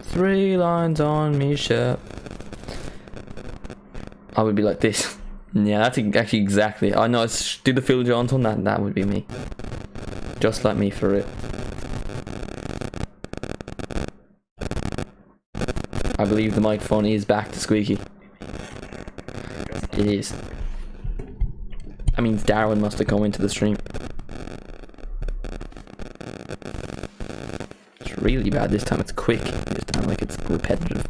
Three lines on me, Shep. I would be like this. Yeah, that's actually exactly. I know. Do the Phil Jones one. That would be me. Just like me, for it. I believe the microphone is back to squeaky. It is. That means Darwin must have come into the stream. It's really bad this time. It's quick. This time, like, it's repetitive.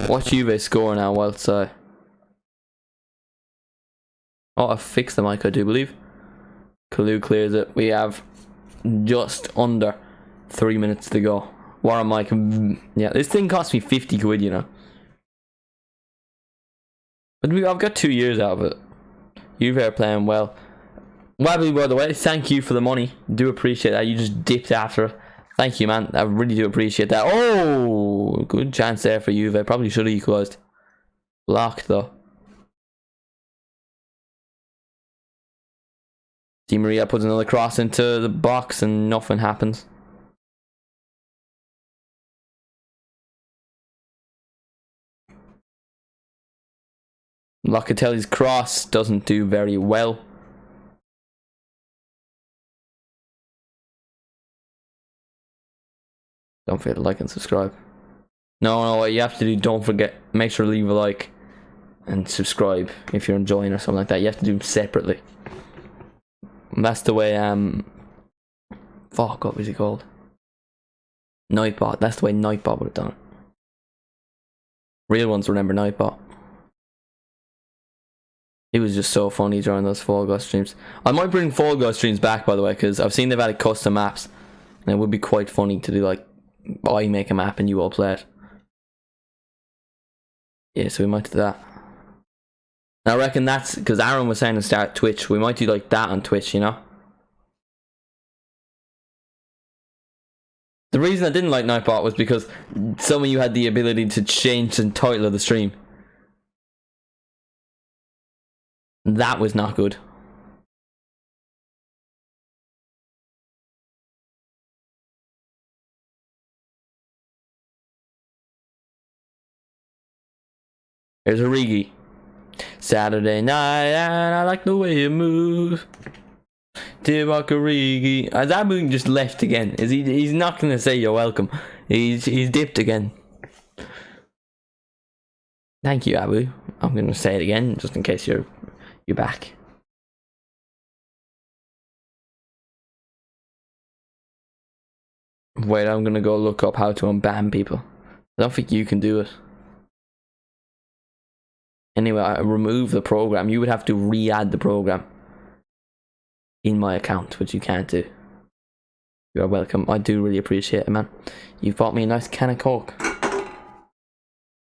Watch Juve score now whilst I... Oh, I fixed the mic, I do believe. Kalu clears it. We have just under 3 minutes to go. Warren mic. Yeah, this thing cost me 50 quid, you know. But I've got 2 years out of it. Juve are playing well. Wabbly, by the way, thank you for the money. Do appreciate that. You just dipped after it. Thank you, man. I really do appreciate that. Oh, good chance there for Juve. Probably should have equalised. Blocked, though. Di Maria puts another cross into the box and nothing happens. Locatelli's cross doesn't do very well. Don't forget to like and subscribe. No, what you have to do, don't forget, make sure to leave a like and subscribe if you're enjoying or something like that. You have to do them separately. And that's the way, fuck, what was he called? Nightbot. That's the way Nightbot would have done it. Real ones remember Nightbot. It was just so funny during those Fall Guys streams. I might bring Fall Guys streams back, by the way, because I've seen they've added custom maps. And it would be quite funny to do, like, I make a map and you all play it. Yeah, so we might do that. Now I reckon that's because Aaron was saying to start Twitch. We might do like that on Twitch, you know. The reason I didn't like Nightbot was because some of you had the ability to change the title of the stream. That was not good. Here's Origi. Saturday night and I like the way you move. Divock Origi. As Abu just left again. Is he's not gonna say you're welcome. He's dipped again. Thank you, Abu. I'm gonna say it again just in case you're back. Wait, I'm gonna go look up how to unban people. I don't think you can do it. Anyway, I remove the program. You would have to re-add the program in my account, which you can't do. You are welcome. I do really appreciate it, man. You've bought me a nice can of Coke. I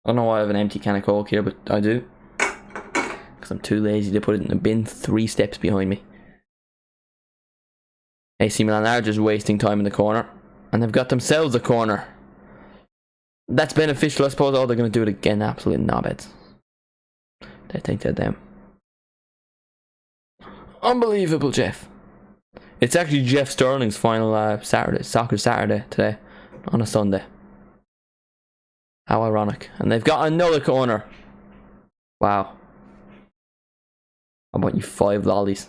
don't know why I have an empty can of Coke here, but I do. Because I'm too lazy to put it in a bin 3 steps behind me. AC Milan are just wasting time in the corner. And they've got themselves a corner. That's beneficial, I suppose. Oh, they're going to do it again. Absolute knobheads. They think they're them. Unbelievable, Jeff. It's actually Jeff Sterling's final soccer Saturday today on a Sunday. How ironic. And they've got another corner. Wow. I want you 5 lollies.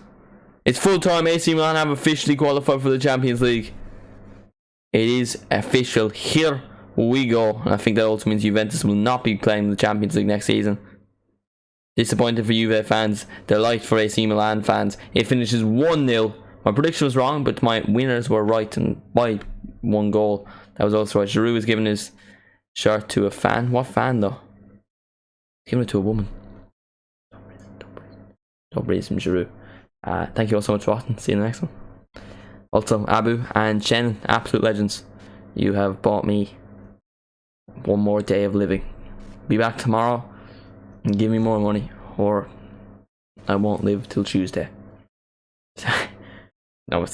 It's full time. AC Milan have officially qualified for the Champions League. It is official. Here we go. And I think that also means Juventus will not be playing the Champions League next season. Disappointed for Juve fans, delight for AC Milan fans. It finishes 1-0. My prediction was wrong, but my winners were right, and by 1 goal. That was also right. Giroud was giving his shirt to a fan. What fan though? Giving it to a woman. Don't raise him, Giroud. Thank you all so much for watching. See you in the next one. Also, Abu and Chen, absolute legends. You have bought me 1 more day of living. Be back tomorrow. And give me more money, or I won't live till Tuesday. No, it's